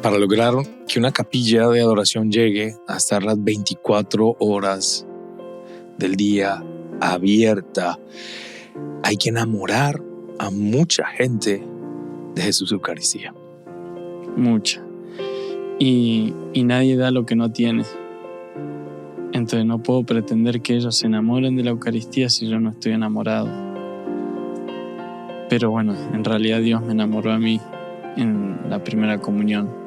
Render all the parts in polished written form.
para lograr que una capilla de adoración llegue a estar las 24 horas del día abierta, hay que enamorar a mucha gente de Jesús Eucaristía. Mucha. Y nadie da lo que no tiene. Entonces no puedo pretender que ellos se enamoren de la Eucaristía si yo no estoy enamorado. Pero bueno, en realidad Dios me enamoró a mí en la primera comunión.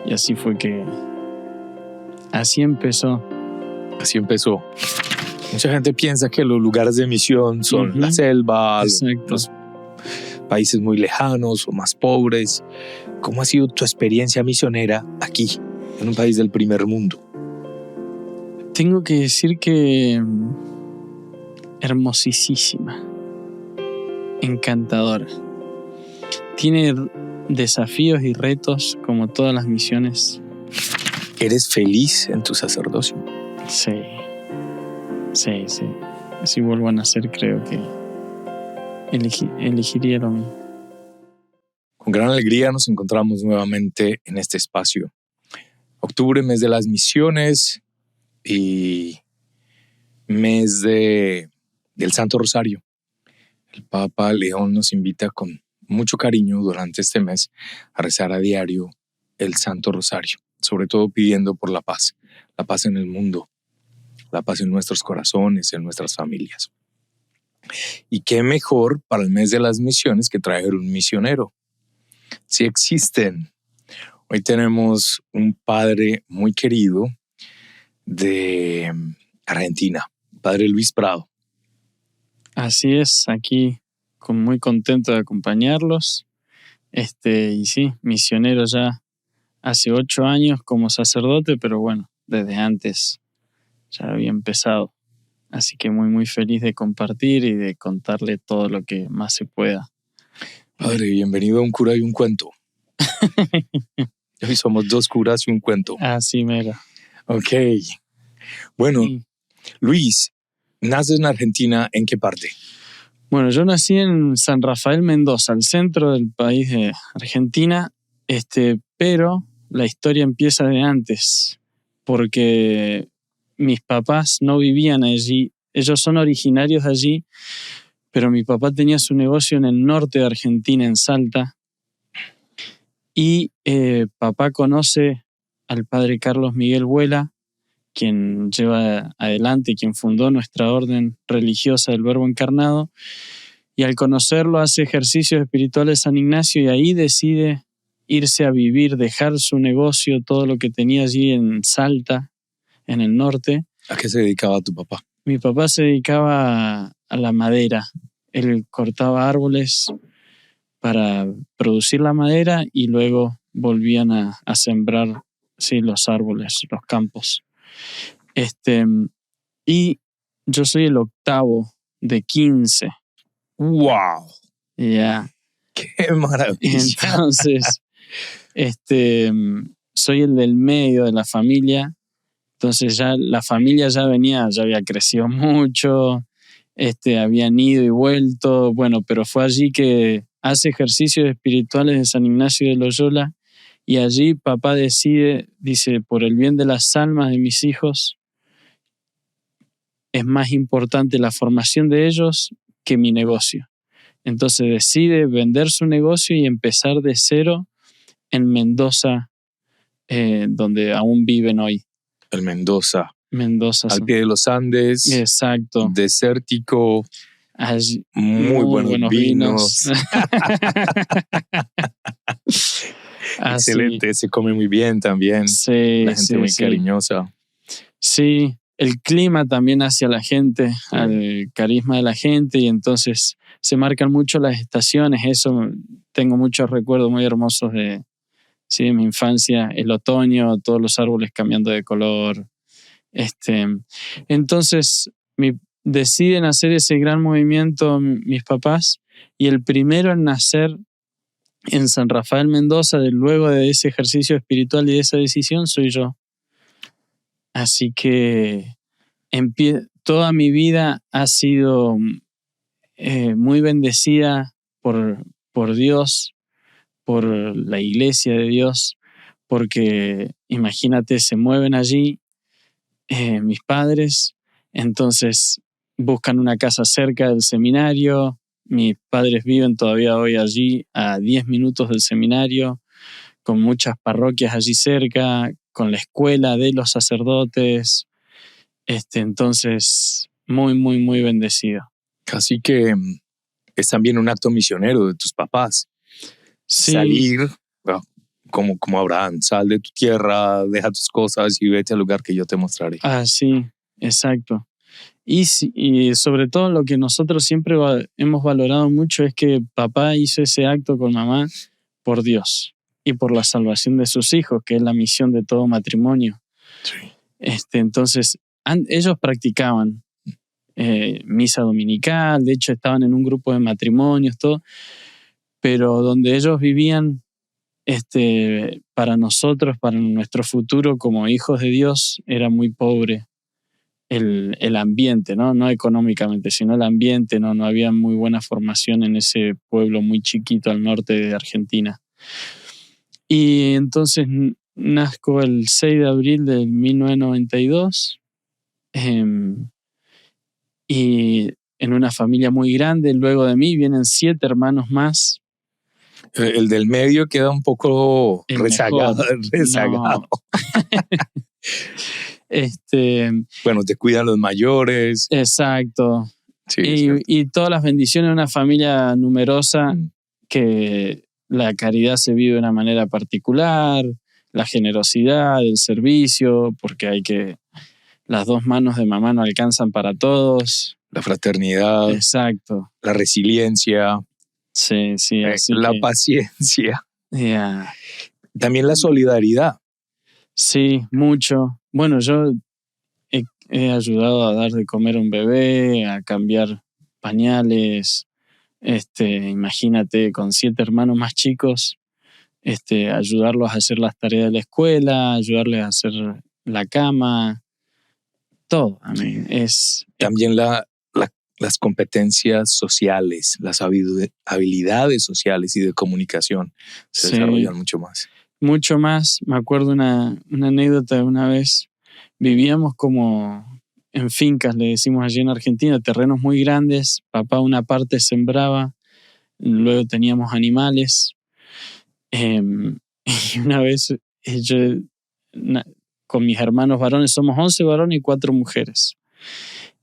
Y así fue que... Así empezó. Así empezó. Mucha gente piensa que los lugares de misión son la selva, los países muy lejanos o más pobres. ¿Cómo ha sido tu experiencia misionera aquí, en un país del primer mundo? Tengo que decir que hermosísima, encantadora. Tiene desafíos y retos como todas las misiones. ¿Eres feliz en tu sacerdocio? Sí. Si vuelvo a nacer, creo que elegiría lo mismo. Con gran alegría nos encontramos nuevamente en este espacio. Octubre, mes de las misiones y mes del Santo Rosario. El Papa León nos invita con mucho cariño durante este mes a rezar a diario el Santo Rosario, sobre todo pidiendo por la paz en el mundo, la paz en nuestros corazones, en nuestras familias. Y qué mejor para el mes de las misiones que traer un misionero. Sí existen. Hoy tenemos un padre muy querido de Argentina, Padre Luis Prado. Así es, aquí muy contento de acompañarlos. Y sí, misionero ya hace 8 años como sacerdote, pero bueno, desde antes ya había empezado. Así que muy feliz de compartir y de contarle todo lo que más se pueda. Padre, bienvenido a Un Cura y un Cuento. Hoy somos 2 curas y un cuento. Así mero. Ok. Bueno, Luis, ¿naces en Argentina en qué parte? Bueno, yo nací en San Rafael, Mendoza, al centro del país de Argentina, pero la historia empieza de antes, porque mis papás no vivían allí. Ellos son originarios de allí, pero mi papá tenía su negocio en el norte de Argentina, en Salta, y papá conoce al padre Carlos Miguel Vuela, quien lleva adelante, quien fundó nuestra orden religiosa del Verbo Encarnado, y al conocerlo hace ejercicios espirituales de San Ignacio y ahí decide irse a vivir, dejar su negocio, todo lo que tenía allí en Salta, en el norte. ¿A qué se dedicaba tu papá? Mi papá se dedicaba a la madera. Él cortaba árboles para producir la madera y luego volvían a sembrar los árboles, los campos. Y yo soy el octavo de 15. ¡Wow! Ya. Yeah. ¡Qué maravilla! Entonces, soy el del medio de la familia. Entonces ya la familia ya había crecido mucho, habían ido y vuelto. Bueno, pero fue allí que hace ejercicios espirituales de San Ignacio de Loyola y allí papá dice, por el bien de las almas de mis hijos, es más importante la formación de ellos que mi negocio. Entonces decide vender su negocio y empezar de cero en Mendoza, donde aún viven hoy. El Mendoza. Al Sí. pie de los Andes. Exacto. Desértico. Allí, muy buenos vinos. Excelente, se come muy bien también. Sí, la gente muy cariñosa. Sí, el clima también hacia la gente, al carisma de la gente, y entonces se marcan mucho las estaciones. Eso, tengo muchos recuerdos muy hermosos de mi infancia, el otoño, todos los árboles cambiando de color. Entonces deciden hacer ese gran movimiento mis papás, y el primero en nacer en San Rafael, Mendoza, luego de ese ejercicio espiritual y de esa decisión, soy yo. Así que toda mi vida ha sido muy bendecida por Dios, por la Iglesia de Dios, porque imagínate, se mueven allí mis padres, entonces buscan una casa cerca del seminario. Mis padres viven todavía hoy allí a 10 minutos del seminario, con muchas parroquias allí cerca, con la escuela de los sacerdotes. Entonces, muy, muy, muy bendecido. Casi que es también un acto misionero de tus papás. Sí. Salir, bueno, como Abraham, sal de tu tierra, deja tus cosas y vete al lugar que yo te mostraré. Ah, sí, exacto. Y sobre todo lo que nosotros siempre hemos valorado mucho es que papá hizo ese acto con mamá por Dios y por la salvación de sus hijos, que es la misión de todo matrimonio. Sí. Entonces, ellos practicaban misa dominical, de hecho estaban en un grupo de matrimonios, todo, pero donde ellos vivían, para nosotros, para nuestro futuro como hijos de Dios, era muy pobre el ambiente, ¿no? No económicamente, sino el ambiente, no había muy buena formación en ese pueblo muy chiquito al norte de Argentina. Y entonces nazco el 6 de abril de 1992 y en una familia muy grande. Luego de mí vienen 7 hermanos más. El del medio queda un poco rezagado. No. Bueno, te cuidan los mayores. Exacto. Sí, y todas las bendiciones de una familia numerosa, que la caridad se vive de una manera particular, la generosidad, el servicio, porque las 2 manos de mamá no alcanzan para todos. La fraternidad. Exacto. La resiliencia. Sí, así la paciencia. Yeah. También la solidaridad. Sí, mucho. Bueno, yo he ayudado a dar de comer a un bebé, a cambiar pañales. Imagínate, con 7 hermanos más chicos, ayudarlos a hacer las tareas de la escuela, ayudarles a hacer la cama, todo. También las competencias sociales, las habilidades sociales y de comunicación se desarrollan mucho más. Mucho más. Me acuerdo una anécdota de una vez. Vivíamos como en fincas, le decimos allí en Argentina, terrenos muy grandes. Papá una parte sembraba, luego teníamos animales. Y una vez con mis hermanos varones, somos 11 varones y 4 mujeres.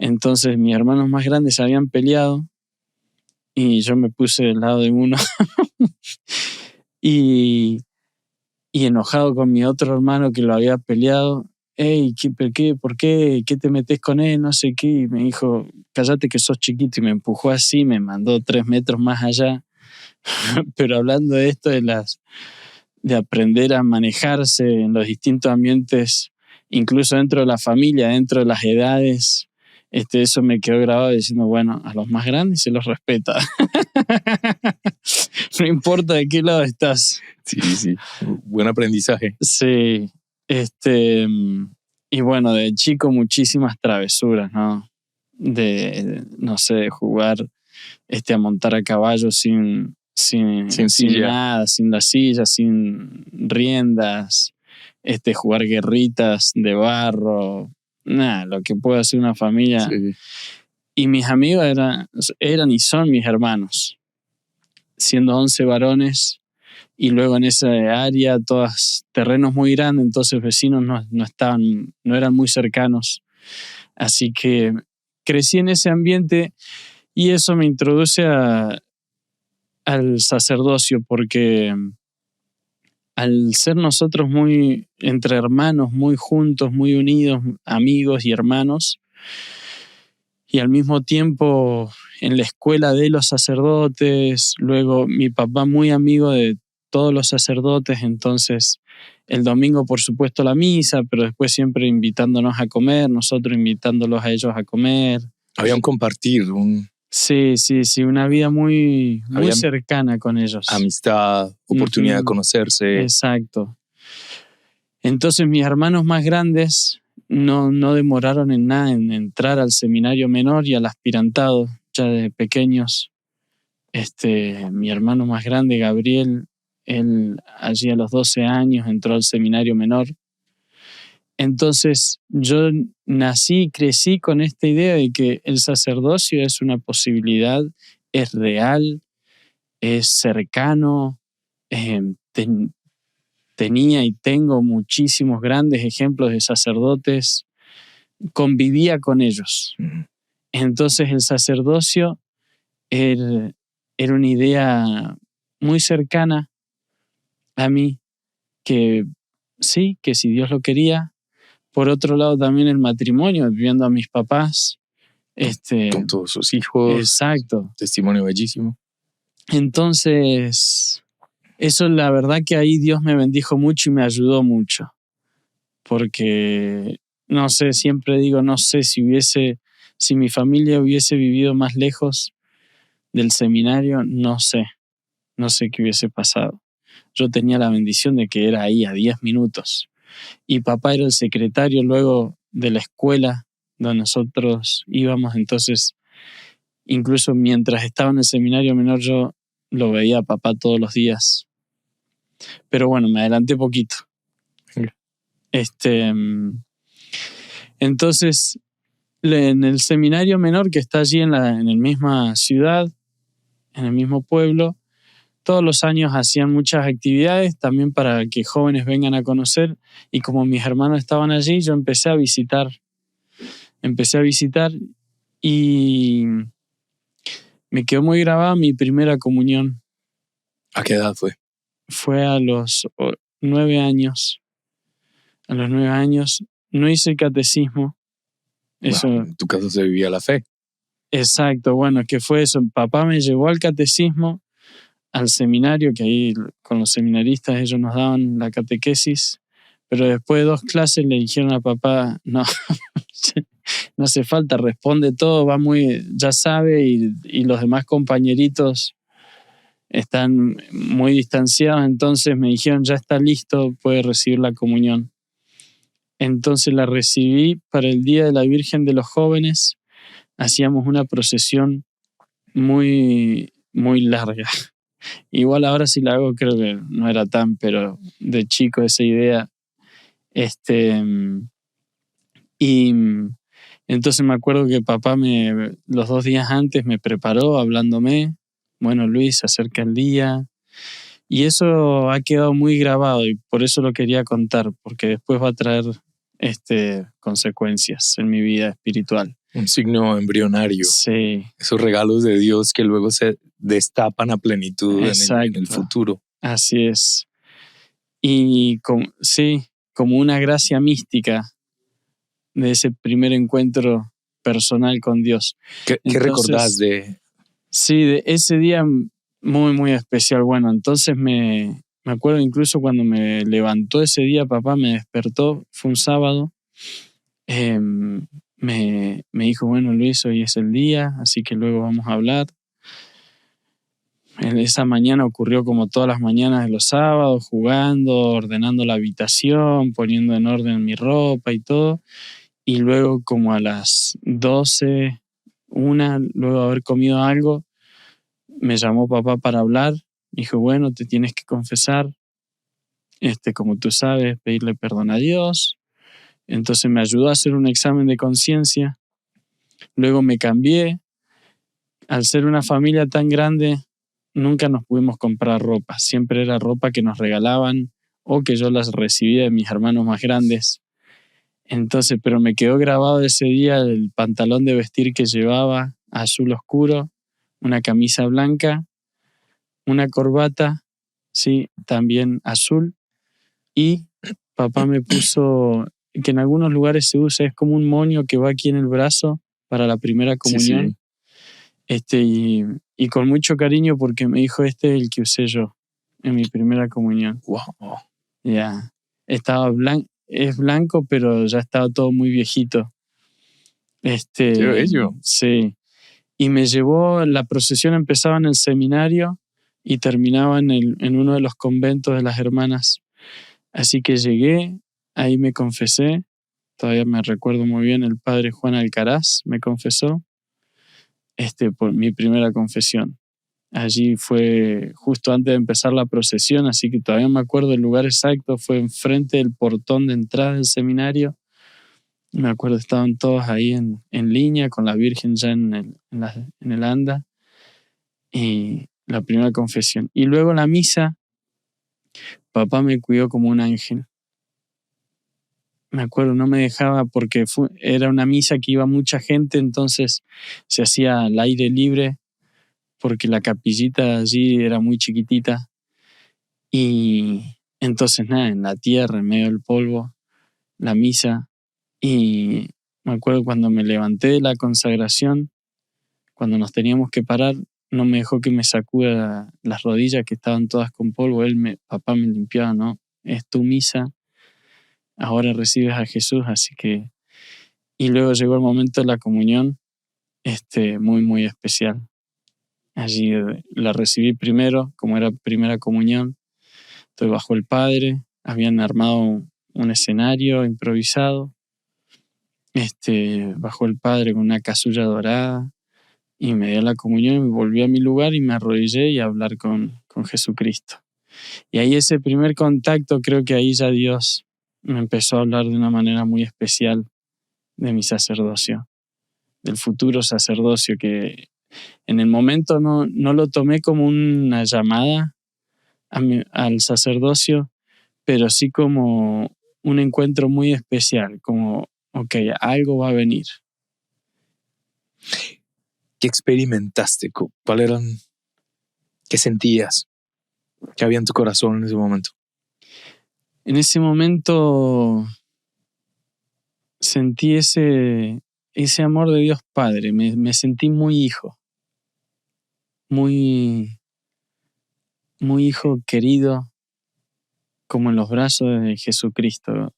Entonces mis hermanos más grandes se habían peleado y yo me puse del lado de uno y enojado con mi otro hermano que lo había peleado. Hey, ¿por qué? ¿Qué te metes con él? No sé qué. Y me dijo, cállate que sos chiquito. Y me empujó así, me mandó 3 metros más allá. Pero hablando de esto, de aprender a manejarse en los distintos ambientes, incluso dentro de la familia, dentro de las edades, eso me quedó grabado diciendo, bueno, a los más grandes se los respeta. No importa de qué lado estás. Sí. Buen aprendizaje. Sí. Y bueno, de chico muchísimas travesuras, ¿no? De jugar a montar a caballo sin nada, sin la silla, sin riendas, jugar guerritas de barro, nada, lo que puede hacer una familia. Sí. Y mis amigos eran y son mis hermanos, siendo 11 varones. Y luego en esa área, todos terrenos muy grandes, entonces vecinos no eran muy cercanos. Así que crecí en ese ambiente y eso me introduce al sacerdocio, porque al ser nosotros muy entre hermanos, muy juntos, muy unidos, amigos y hermanos, y al mismo tiempo en la escuela de los sacerdotes, luego mi papá muy amigo de todos los sacerdotes, entonces el domingo por supuesto la misa, pero después siempre invitándonos a comer, nosotros invitándolos a ellos a comer. Había un compartir, Sí, una vida muy cercana con ellos. Amistad, oportunidad de conocerse. Exacto. Entonces mis hermanos más grandes no demoraron en nada en entrar al seminario menor y al aspirantado ya de pequeños. Mi hermano más grande, Gabriel, Él allí a los 12 años entró al seminario menor. Entonces yo nací y crecí con esta idea de que el sacerdocio es una posibilidad, es real, es cercano. Eh, tenía y tengo muchísimos grandes ejemplos de sacerdotes, convivía con ellos. Entonces el sacerdocio era una idea muy cercana a mí, que sí, que si Dios lo quería. Por otro lado también el matrimonio, viendo a mis papás. Con todos sus hijos. Exacto. Testimonio bellísimo. Entonces, eso la verdad que ahí Dios me bendijo mucho y me ayudó mucho. Porque, no sé, siempre digo, no sé si mi familia hubiese vivido más lejos del seminario, no sé qué hubiese pasado. Yo tenía la bendición de que era ahí a 10 minutos. Y papá era el secretario luego de la escuela donde nosotros íbamos, entonces incluso mientras estaba en el seminario menor yo lo veía a papá todos los días. Pero bueno, me adelanté poquito. Entonces, en el seminario menor que está allí en la misma ciudad, en el mismo pueblo, todos los años hacían muchas actividades también para que jóvenes vengan a conocer, y como mis hermanos estaban allí, yo empecé a visitar y me quedó muy grabada mi primera comunión. ¿A qué edad fue? Fue a los 9 años. A los 9 años no hice el catecismo. Eso. Bueno, en tu caso se vivía la fe. Exacto, bueno, ¿qué fue eso? Papá me llevó al catecismo, al seminario, que ahí con los seminaristas ellos nos daban la catequesis, pero después de 2 clases le dijeron a papá, no, no hace falta, responde todo, ya sabe, y los demás compañeritos están muy distanciados, entonces me dijeron, ya está listo, puede recibir la comunión. Entonces la recibí para el Día de la Virgen de los Jóvenes. Hacíamos una procesión muy, muy larga. Igual ahora sí la hago, creo que no era tan, pero de chico esa idea. Y entonces me acuerdo que papá los 2 días antes me preparó hablándome. Bueno, Luis, se acerca el día. Y eso ha quedado muy grabado y por eso lo quería contar, porque después va a traer consecuencias en mi vida espiritual. Un signo embrionario. Sí. Esos regalos de Dios que luego se destapan a plenitud en el futuro. Así es. Y como una gracia mística de ese primer encuentro personal con Dios. ¿Qué recordás de? Sí, de ese día muy, muy especial. Bueno, entonces me acuerdo incluso cuando me levantó ese día, papá me despertó, fue un sábado, me dijo, bueno Luis, hoy es el día, así que luego vamos a hablar. Esa mañana ocurrió como todas las mañanas de los sábados, jugando, ordenando la habitación, poniendo en orden mi ropa y todo. Y luego como a las 12, luego de haber comido algo, me llamó papá para hablar. Me dijo, bueno, te tienes que confesar, como tú sabes, pedirle perdón a Dios. Entonces me ayudó a hacer un examen de conciencia. Luego me cambié. Al ser una familia tan grande, nunca nos pudimos comprar ropa. Siempre era ropa que nos regalaban o que yo las recibía de mis hermanos más grandes. Entonces, pero me quedó grabado ese día el pantalón de vestir que llevaba, azul oscuro, una camisa blanca, una corbata, sí, también azul. Y papá me puso, que en algunos lugares se usa, es como un moño que va aquí en el brazo para la primera comunión. Sí. Y con mucho cariño porque me dijo, este es el que usé yo en mi primera comunión. Wow. Ya. Es blanco, pero ya estaba todo muy viejito. Qué bello. Sí. Y me llevó, la procesión empezaba en el seminario y terminaba en uno de los conventos de las hermanas. Así que llegué, ahí me confesé. Todavía me recuerdo muy bien, el padre Juan Alcaraz me confesó por mi primera confesión. Allí fue justo antes de empezar la procesión, así que todavía me acuerdo el lugar exacto, fue enfrente del portón de entrada del seminario. Me acuerdo, estaban todos ahí en línea, con la Virgen ya en el anda, y la primera confesión. Y luego la misa, papá me cuidó como un ángel. Me acuerdo, no me dejaba porque era una misa que iba mucha gente, entonces se hacía al aire libre, porque la capillita allí era muy chiquitita. Y entonces nada, en la tierra, en medio del polvo, la misa. Y me acuerdo cuando me levanté de la consagración, cuando nos teníamos que parar, no me dejó que me sacuda las rodillas que estaban todas con polvo. Papá me limpiaba, ¿no? Es tu misa, ahora recibes a Jesús, así que... Y luego llegó el momento de la comunión, muy, muy especial. Allí la recibí primero, como era primera comunión. Entonces bajó el padre, habían armado un escenario improvisado. Bajó el padre con una casulla dorada y me dio la comunión y me volví a mi lugar y me arrodillé y a hablar con Jesucristo. Y ahí ese primer contacto, creo que ahí ya Dios me empezó a hablar de una manera muy especial de mi sacerdocio, del futuro sacerdocio, que en el momento no lo tomé como una llamada al sacerdocio, pero sí como un encuentro muy especial, como, ok, algo va a venir. ¿Qué experimentaste? ¿Qué sentías? ¿Qué había en tu corazón en ese momento? En ese momento sentí ese amor de Dios Padre, me sentí muy hijo, muy, muy hijo querido, como en los brazos de Jesucristo.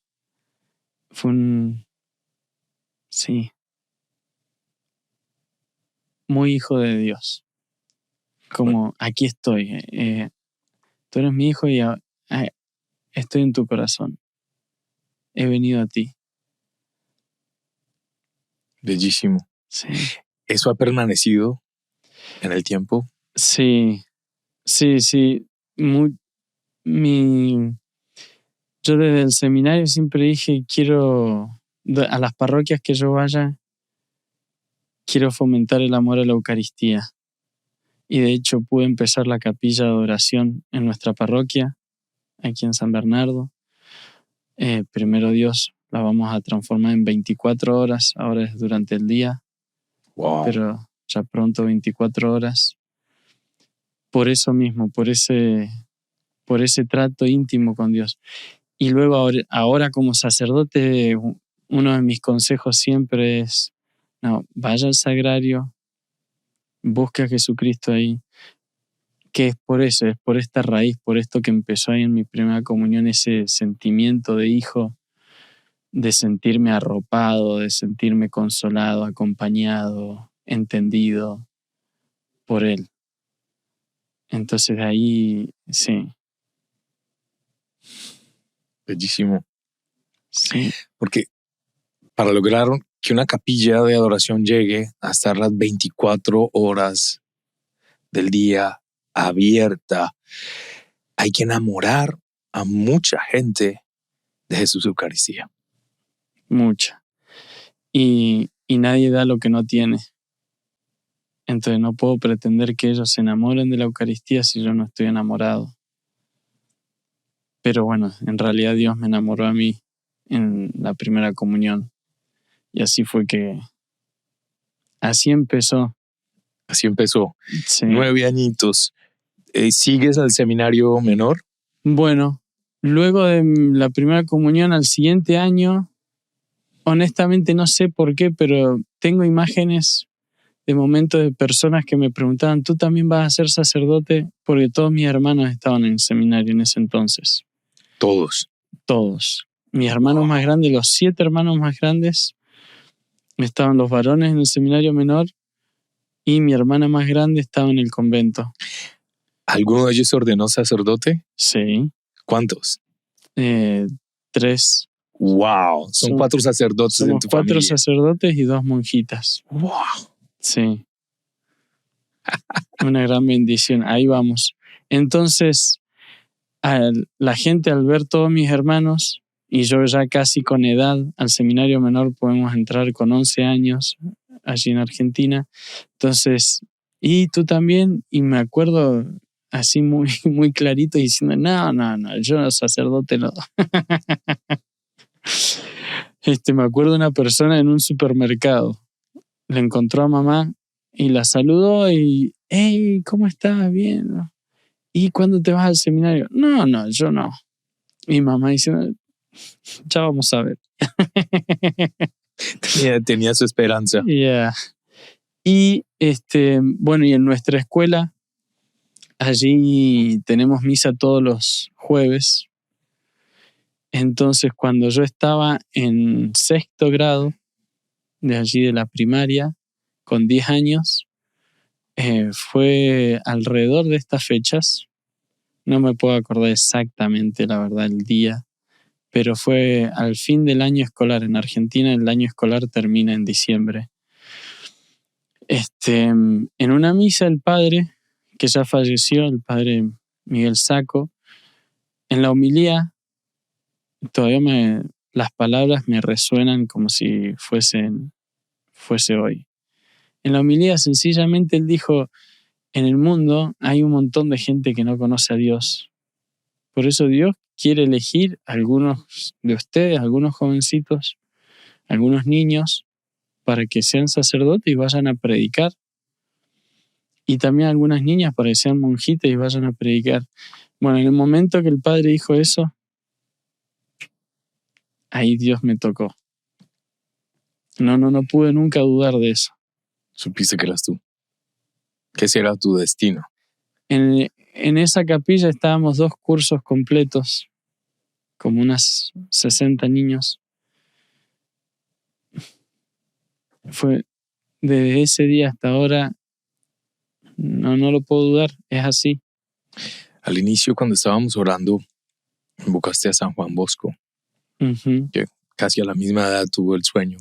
Sí, muy hijo de Dios, como aquí estoy, tú eres mi hijo y estoy en tu corazón, he venido a ti. Bellísimo. Sí. ¿Eso ha permanecido en el tiempo? Sí. Yo desde el seminario siempre dije, a las parroquias que yo vaya, quiero fomentar el amor a la Eucaristía. Y de hecho pude empezar la capilla de oración en nuestra parroquia, aquí en San Bernardo. Primero Dios, la vamos a transformar en 24 horas, ahora es durante el día, Wow. pero ya pronto 24 horas. Por eso mismo, por ese trato íntimo con Dios. Y luego ahora como sacerdote, uno de mis consejos siempre es, no, vaya al sagrario, busque a Jesucristo ahí, que es por eso, es por esta raíz, por esto que empezó ahí en mi primera comunión, ese sentimiento de hijo, de sentirme arropado, de sentirme consolado, acompañado, entendido por Él. Entonces de ahí, sí. Bellísimo. Sí. Porque para lograr que una capilla de adoración llegue a estar las 24 horas del día abierta, hay que enamorar a mucha gente de Jesús Eucaristía. Mucha. Y nadie da lo que no tiene. Entonces no puedo pretender que ellos se enamoren de la Eucaristía si yo no estoy enamorado. Pero bueno, en realidad Dios me enamoró a mí en la primera comunión. Y así fue que... Así empezó. Así empezó. Sí. 9 añitos. ¿Sigues al seminario menor? Bueno, luego de la primera comunión al siguiente año, honestamente no sé por qué, pero tengo imágenes de momentos de personas que me preguntaban, ¿tú también vas a ser sacerdote? Porque todos mis hermanos estaban en el seminario en ese entonces. Todos. Mis hermanos más grandes, los 7 hermanos más grandes, estaban los varones en el seminario menor y mi hermana más grande estaba en el convento. ¿Alguno de ellos se ordenó sacerdote? Sí. ¿Cuántos? 3. ¡Wow! Son 4 sacerdotes en tu familia. Somos 4 sacerdotes y 2 monjitas. ¡Wow! Sí. Una gran bendición. Ahí vamos. Entonces, la gente al ver todos mis hermanos y yo ya casi con edad, al seminario menor podemos entrar con 11 años allí en Argentina. Entonces, y tú también, y me acuerdo así muy, muy clarito diciendo, no, yo sacerdote no. Me acuerdo de una persona en un supermercado, le encontró a mamá y la saludó y, hey, ¿cómo estás? Bien. ¿Y cuándo te vas al seminario? No, yo no. Y mamá diciendo, ya vamos a ver. Tenía su esperanza. Yeah. Y bueno, y en nuestra escuela, allí tenemos misa todos los jueves. Entonces, cuando yo estaba en 6º grado, de allí de la primaria, con 10 años, fue alrededor de estas fechas. No me puedo acordar exactamente, la verdad, el día, pero fue al fin del año escolar. En Argentina el año escolar termina en diciembre. En una misa el padre, que ya falleció, el padre Miguel Sacco, en la homilía, todavía las palabras me resuenan como si fuese hoy. En la homilía sencillamente él dijo, en el mundo hay un montón de gente que no conoce a Dios. Por eso Dios quiere elegir a algunos de ustedes, algunos jovencitos, algunos niños, para que sean sacerdotes y vayan a predicar. Y también algunas niñas para que sean monjitas y vayan a predicar. Bueno, en el momento que el padre dijo eso, ahí Dios me tocó. No pude nunca dudar de eso. Supiste que eras tú. Que ese era tu destino. En esa capilla estábamos 2 cursos completos, como unas 60 niños. Fue desde ese día hasta ahora, no lo puedo dudar, es así. Al inicio, cuando estábamos orando, invocaste a San Juan Bosco, que casi a la misma edad tuvo el sueño,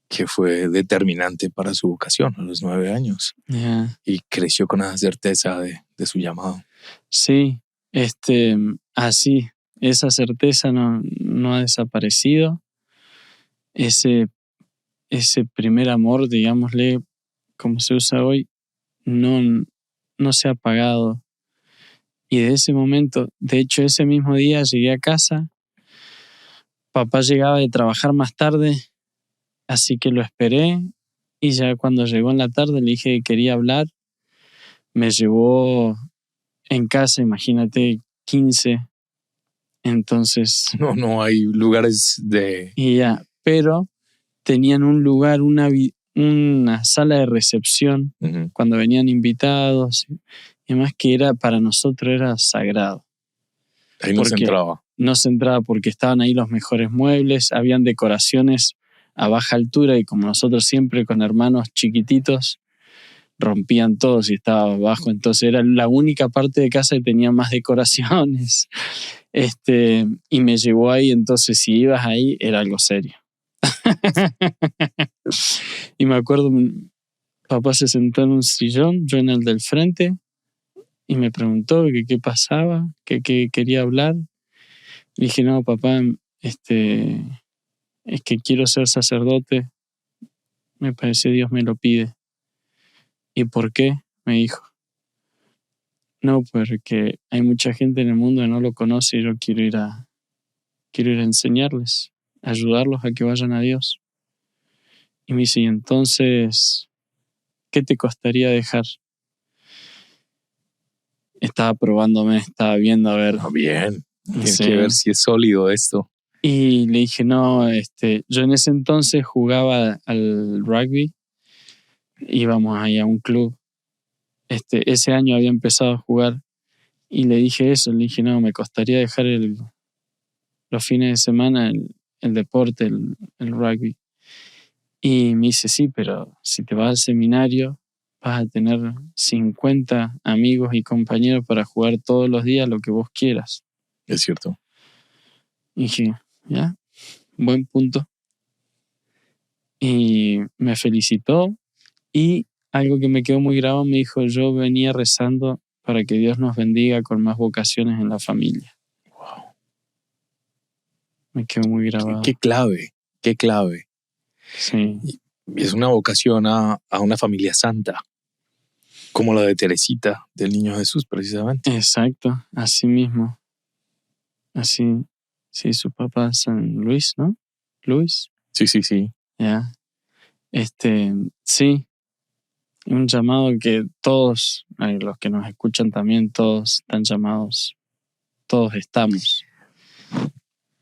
que fue determinante para su vocación a los 9 años. Yeah. Y creció con esa certeza de su llamado. Sí, así, esa certeza no ha desaparecido. Ese primer amor, digámosle, como se usa hoy, no se ha apagado. Y de ese momento, de hecho, ese mismo día llegué a casa, papá llegaba de trabajar más tarde, así que lo esperé, y ya cuando llegó en la tarde le dije que quería hablar, me llevó en casa, imagínate, 15, entonces... No hay lugares de... Y ya, pero tenían un lugar, una sala de recepción cuando venían invitados, y más que para nosotros era sagrado. Ahí no se entraba. No se entraba porque estaban ahí los mejores muebles, habían decoraciones a baja altura y como nosotros siempre con hermanos chiquititos, rompían todo si estaba abajo. Entonces era la única parte de casa que tenía más decoraciones. Y me llevó ahí, entonces si ibas ahí era algo serio. Y me acuerdo, papá se sentó en un sillón, yo en el del frente, y me preguntó que qué pasaba, que quería hablar. Y dije, no, papá, es que quiero ser sacerdote, me parece Dios me lo pide. ¿Y por qué? Me dijo. No, porque hay mucha gente en el mundo que no lo conoce y yo quiero ir a enseñarles, ayudarlos a que vayan a Dios. Y me dice, ¿y entonces qué te costaría dejar? Estaba probándome, estaba viendo a ver. Bien, tienes que ver si es sólido esto. Y le dije, no, yo en ese entonces jugaba al rugby, íbamos ahí a un club. Ese año había empezado a jugar y le dije eso, le dije, no, me costaría dejar los fines de semana el deporte, el rugby. Y me dice, sí, pero si te vas al seminario, vas a tener 50 amigos y compañeros para jugar todos los días lo que vos quieras. Es cierto. Y dije, ya, buen punto. Y me felicitó y algo que me quedó muy grabado, me dijo, yo venía rezando para que Dios nos bendiga con más vocaciones en la familia. Wow. Me quedó muy grabado. Qué clave, qué clave. Sí. Y es una vocación a una familia santa, como la de Teresita, del Niño Jesús, precisamente. Exacto, así mismo. Así, sí, su papá San Luis, ¿no? Luis. Sí, sí, sí. Ya. Sí, un llamado que todos, los que nos escuchan también, todos están llamados, todos estamos.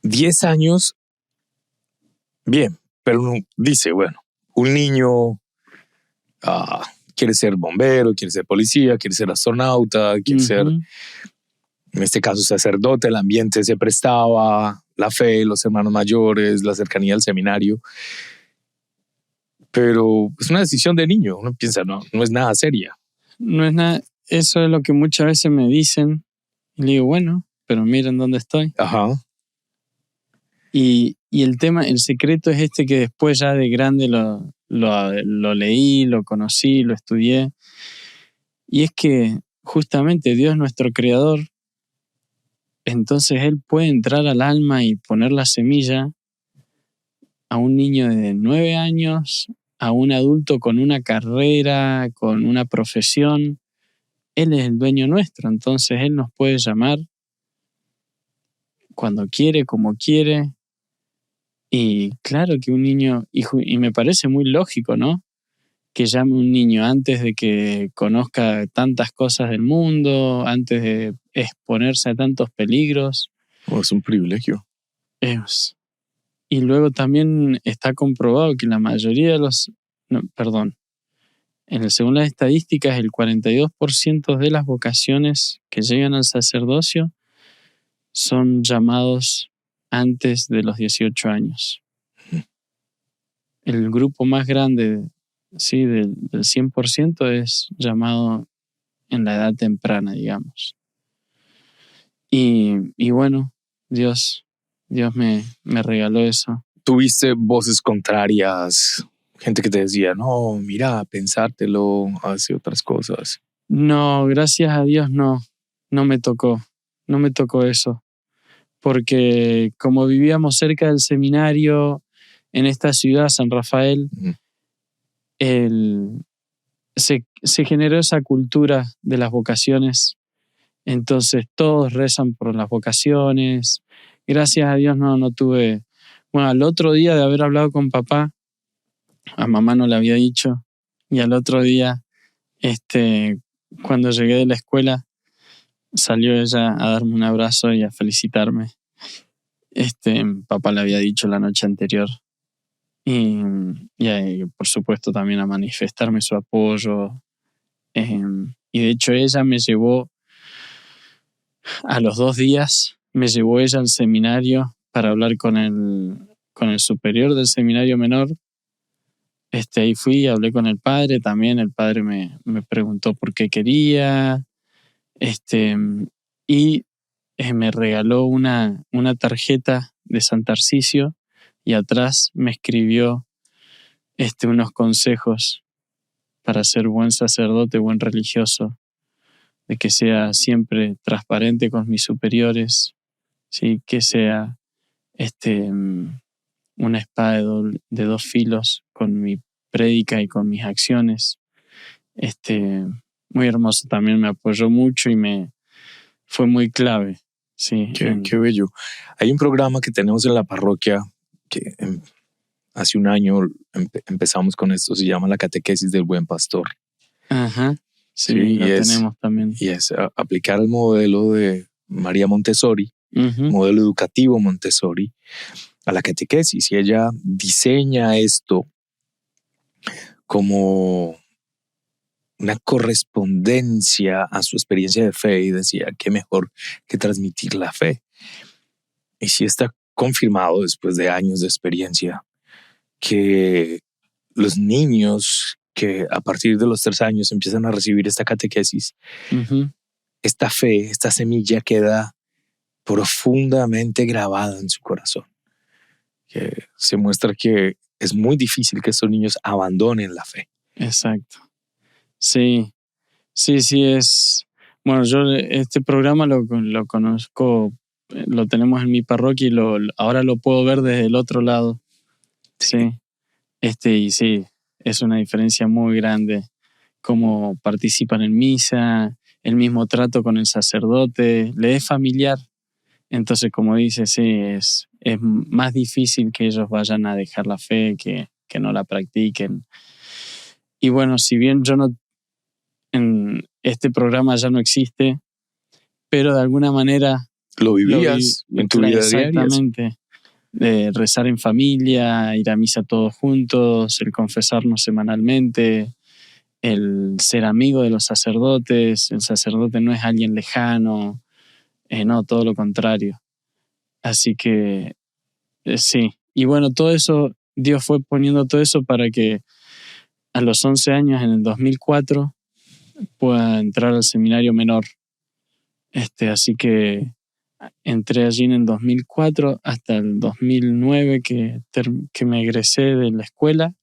10 años, bien, pero uno dice, bueno, un niño quiere ser bombero, quiere ser policía, quiere ser astronauta, quiere ser, en este caso, sacerdote. El ambiente se prestaba, la fe, los hermanos mayores, la cercanía al seminario. Pero es una decisión de niño. Uno piensa, no es nada seria. No es nada, eso es lo que muchas veces me dicen. Y le digo, bueno, pero miren dónde estoy. Ajá. Y el tema, el secreto es que después ya de grande lo leí, lo conocí, lo estudié. Y es que justamente Dios es nuestro creador. Entonces Él puede entrar al alma y poner la semilla a un niño de 9 años, a un adulto con una carrera, con una profesión. Él es el dueño nuestro, entonces Él nos puede llamar cuando quiere, como quiere. Y claro que un niño, y me parece muy lógico, ¿no? Que llame un niño antes de que conozca tantas cosas del mundo, antes de exponerse a tantos peligros. Es un privilegio. Y luego también está comprobado que la mayoría de según las estadísticas, el 42% de las vocaciones que llegan al sacerdocio son llamados antes de los 18 años. El grupo más grande, sí, del 100% es llamado en la edad temprana, digamos. Y bueno, Dios me regaló eso. ¿Tuviste voces contrarias? Gente que te decía, no, mira, pensártelo, hace otras cosas. No, gracias a Dios no me tocó eso. Porque como vivíamos cerca del seminario en esta ciudad, San Rafael, se generó esa cultura de las vocaciones. Entonces todos rezan por las vocaciones. Gracias a Dios no tuve. Bueno, al otro día de haber hablado con papá, a mamá no le había dicho, y al otro día, cuando llegué de la escuela, salió ella a darme un abrazo y a felicitarme. Papá le había dicho la noche anterior. Y por supuesto también a manifestarme su apoyo. Y de hecho ella me llevó, a los 2 días, me llevó ella al seminario para hablar con el superior del seminario menor. Ahí fui y hablé con el padre también. El padre me preguntó por qué quería. Y me regaló una tarjeta de San Tarcisio y atrás me escribió unos consejos para ser buen sacerdote, buen religioso, de que sea siempre transparente con mis superiores, ¿sí? Que sea una espada de 2 filos con mi prédica y con mis acciones. Muy hermoso, también me apoyó mucho y fue muy clave. Sí, Qué bello. Hay un programa que tenemos en la parroquia que hace un año empezamos con esto, se llama la catequesis del buen pastor. Ajá, sí, lo tenemos también. Y es aplicar el modelo de María Montessori, modelo educativo Montessori, a la catequesis. Y ella diseña esto como una correspondencia a su experiencia de fe y decía, qué mejor que transmitir la fe. Y sí está confirmado después de años de experiencia que los niños que a partir de los 3 años empiezan a recibir esta catequesis, esta fe, esta semilla queda profundamente grabada en su corazón. Que se muestra que es muy difícil que estos niños abandonen la fe. Exacto. Sí, sí, es... Bueno, yo este programa lo conozco, lo tenemos en mi parroquia y ahora lo puedo ver desde el otro lado. Sí. Y sí, es una diferencia muy grande. Cómo participan en misa, el mismo trato con el sacerdote, le es familiar. Entonces, como dice, sí, es más difícil que ellos vayan a dejar la fe, que no la practiquen. Y bueno, si bien yo no, en este programa ya no existe, pero de alguna manera Lo lo vivías en tu vida diaria. exactamente. De rezar en familia, ir a misa todos juntos, el confesarnos semanalmente, el ser amigo de los sacerdotes. El sacerdote no es alguien lejano, no, todo lo contrario. Así que sí. Y bueno, todo eso, Dios fue poniendo todo eso para que a los 11 años, en el 2004, pueda entrar al seminario menor. Así que entré allí en el 2004 hasta el 2009 que me egresé de la escuela.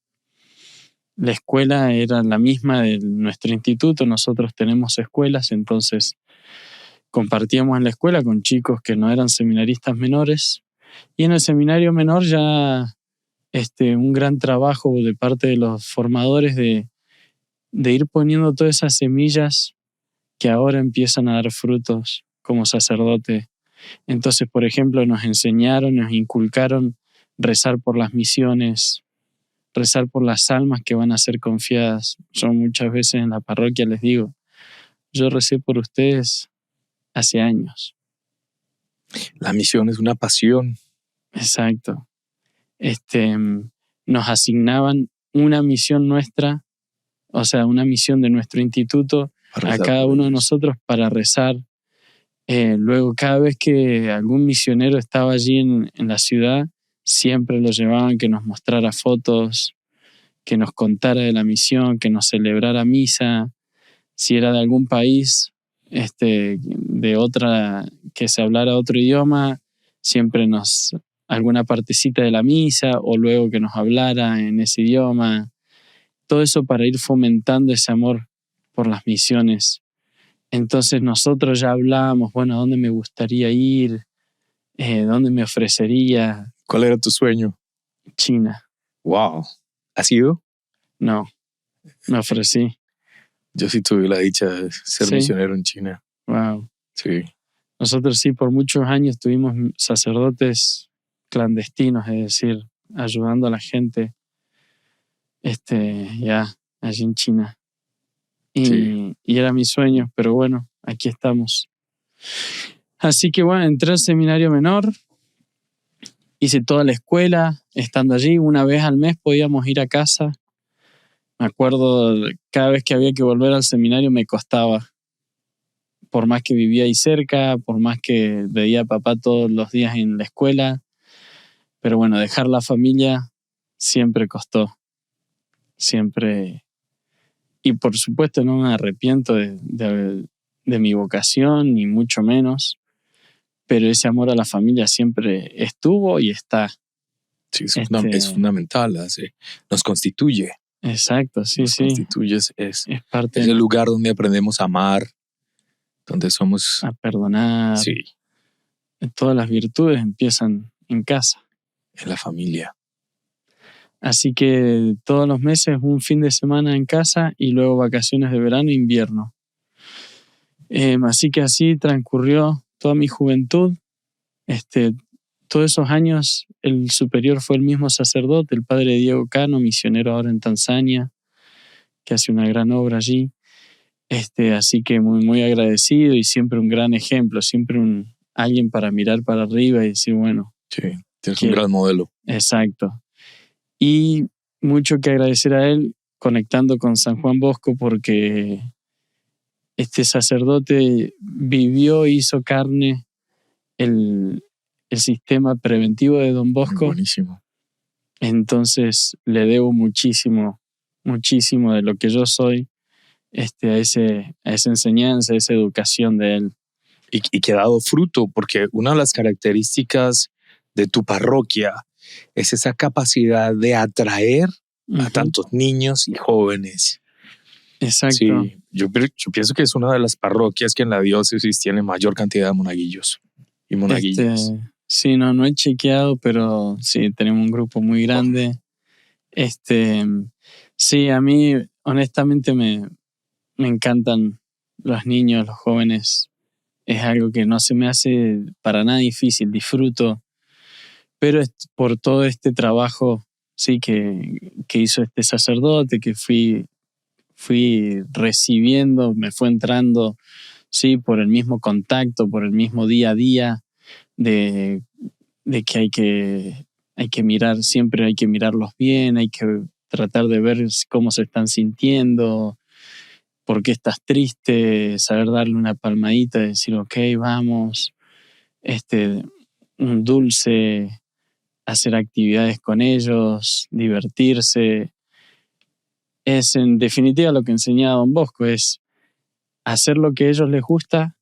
La escuela era la misma de nuestro instituto, nosotros tenemos escuelas, entonces compartíamos en la escuela con chicos que no eran seminaristas menores, y en el seminario menor ya un gran trabajo de parte de los formadores de ir poniendo todas esas semillas que ahora empiezan a dar frutos como sacerdote. Entonces, por ejemplo, nos enseñaron, nos inculcaron rezar por las misiones, rezar por las almas que van a ser confiadas. Yo muchas veces en la parroquia les digo, yo recé por ustedes hace años. La misión es una pasión. Exacto. Nos asignaban una misión nuestra, o sea, una misión de nuestro instituto a cada uno de nosotros para rezar. Luego, cada vez que algún misionero estaba allí en la ciudad, siempre lo llevaban que nos mostrara fotos, que nos contara de la misión, que nos celebrara misa. Si era de algún país, de otra, que se hablara otro idioma, siempre alguna partecita de la misa, o luego que nos hablara en ese idioma. Todo eso para ir fomentando ese amor por las misiones. Entonces nosotros ya hablábamos, bueno, ¿a dónde me gustaría ir? ¿Dónde me ofrecería? ¿Cuál era tu sueño? China. Wow. ¿Has ido? No, me ofrecí. Yo sí tuve la dicha de ser misionero en China. Wow. Sí. Nosotros sí, por muchos años tuvimos sacerdotes clandestinos, es decir, ayudando a la gente, ya, allí en China. Y era mi sueño, pero bueno, aquí estamos. Así que bueno, entré al seminario menor, hice toda la escuela, estando allí, una vez al mes podíamos ir a casa. Me acuerdo, cada vez que había que volver al seminario me costaba. Por más que vivía ahí cerca, por más que veía a papá todos los días en la escuela. Pero bueno, dejar la familia siempre costó. Siempre. Y por supuesto no me arrepiento de mi vocación, ni mucho menos. Pero ese amor a la familia siempre estuvo y está. Sí, es fundamental. Nos constituye. Exacto, sí, nos constituye. Es parte el lugar donde aprendemos a amar, donde somos... a perdonar. Sí. Todas las virtudes empiezan en casa. En la familia. Así que todos los meses un fin de semana en casa y luego vacaciones de verano e invierno. Así que así transcurrió toda mi juventud. Todos esos años el superior fue el mismo sacerdote, el padre Diego Cano, misionero ahora en Tanzania, que hace una gran obra allí. Así que muy, muy agradecido y siempre un gran ejemplo, siempre alguien para mirar para arriba y decir, bueno. Sí, tienes un gran modelo. Exacto. Y mucho que agradecer a él conectando con San Juan Bosco, porque este sacerdote vivió e hizo carne el sistema preventivo de Don Bosco. Buenísimo. Entonces le debo muchísimo, muchísimo de lo que yo soy a esa enseñanza, a esa educación de él. Y que ha dado fruto, porque una de las características de tu parroquia es esa capacidad de atraer a tantos niños y jóvenes. Exacto. Sí, yo pienso que es una de las parroquias que en la diócesis tiene mayor cantidad de monaguillos y monaguillas. Sí, no he chequeado, pero sí, tenemos un grupo muy grande. Sí, a mí honestamente me encantan los niños, los jóvenes. Es algo que no se me hace para nada difícil, disfruto, pero es por todo este trabajo, sí, que hizo este sacerdote, que fui recibiendo, me fue entrando, sí, por el mismo contacto, por el mismo día a día, de, de que hay que mirar, siempre hay que mirarlos bien, hay que tratar de ver cómo se están sintiendo, por qué estás triste, saber darle una palmadita, decir, ok, vamos, un dulce, hacer actividades con ellos, divertirse. Es en definitiva lo que enseñaba Don Bosco, es hacer lo que a ellos les gusta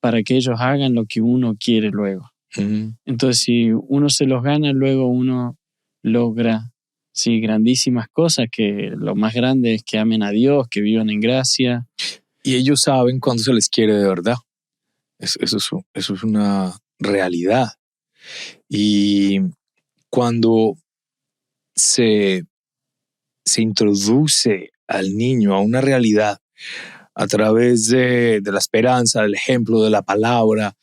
para que ellos hagan lo que uno quiere luego. Ujú. Entonces, si uno se los gana, luego uno logra, sí, grandísimas cosas, que lo más grande es que amen a Dios, que vivan en gracia. Y ellos saben cuándo se les quiere de verdad. Eso es una realidad. Y cuando se introduce al niño a una realidad a través de la esperanza, del ejemplo, de la palabra,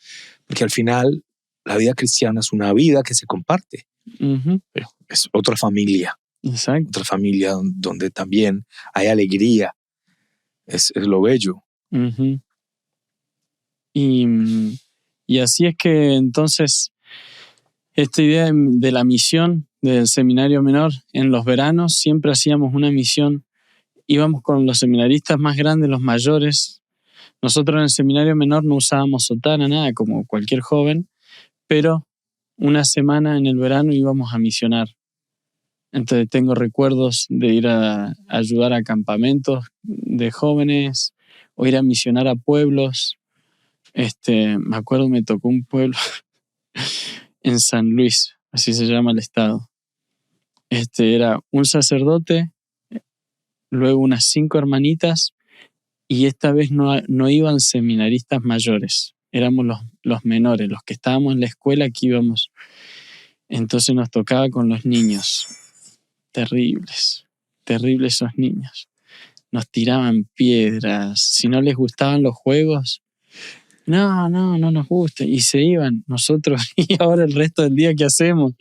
porque al final la vida cristiana es una vida que se comparte. Uh-huh. Es otra familia. Exacto. Otra familia donde también hay alegría. Es lo bello. Uh-huh. Y así es que entonces esta idea de la misión del seminario menor, en los veranos siempre hacíamos una misión, íbamos con los seminaristas más grandes, los mayores. Nosotros en el seminario menor no usábamos sotana, nada, como cualquier joven, pero una semana en el verano íbamos a misionar. Entonces tengo recuerdos de ir a ayudar a campamentos de jóvenes o ir a misionar a pueblos. Me acuerdo me tocó un pueblo en San Luis, así se llama el estado. Era un sacerdote, luego unas 5 hermanitas, y esta vez no iban seminaristas mayores, éramos los menores, los que estábamos en la escuela que íbamos. Entonces nos tocaba con los niños. Terribles esos niños. Nos tiraban piedras, si no les gustaban los juegos, no nos gusta, y se iban. Nosotros, y ahora el resto del día, ¿qué hacemos?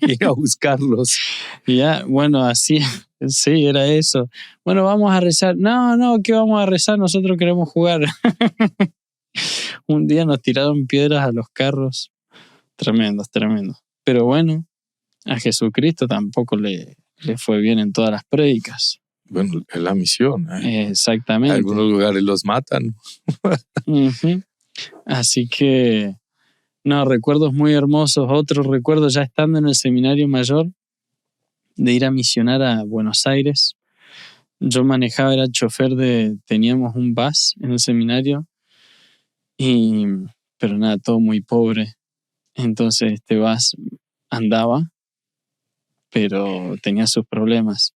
Ir a buscarlos. Y ya, bueno, así, sí, era eso. Bueno, vamos a rezar. No, ¿qué vamos a rezar? Nosotros queremos jugar. Un día nos tiraron piedras a los carros. Tremendos. Pero bueno, a Jesucristo tampoco le fue bien en todas las prédicas. Bueno, es la misión. Exactamente. En algunos lugares los matan. Uh-huh. Así que, no, recuerdos muy hermosos. Otros recuerdos ya estando en el seminario mayor, de ir a misionar a Buenos Aires. Yo manejaba, era chofer teníamos un bus en el seminario, pero nada, todo muy pobre. Entonces este bus andaba, pero tenía sus problemas.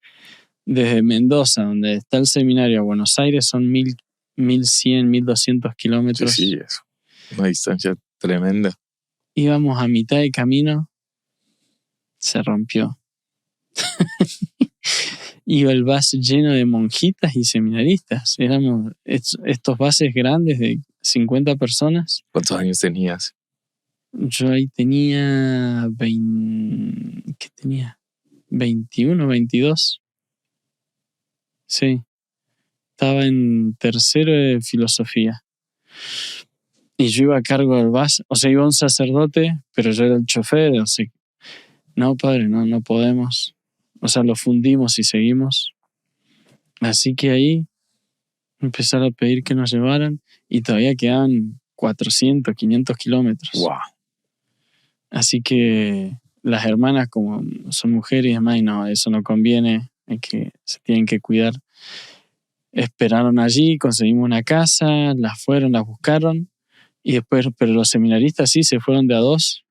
Desde Mendoza, donde está el seminario, a Buenos Aires son 1100, 1200 kilómetros. Sí, eso. Una distancia tremenda. Íbamos a mitad de camino, se rompió. Iba el bus lleno de monjitas y seminaristas. Éramos estos buses grandes de 50 personas. ¿Cuántos años tenías? Yo ahí tenía ¿qué tenía? 21, 22. Sí. Estaba en tercero de filosofía. Y yo iba a cargo del bus. O sea, iba un sacerdote, pero yo era el chofer. O sea, no, padre, no podemos. O sea, lo fundimos y seguimos. Así que ahí empezaron a pedir que nos llevaran y todavía quedaban 400, 500 kilómetros. Wow. Así que las hermanas, como son mujeres y demás, y no, eso no conviene, se tienen que cuidar. Esperaron allí, conseguimos una casa, las buscaron, y después, pero los seminaristas sí se fueron de a 2.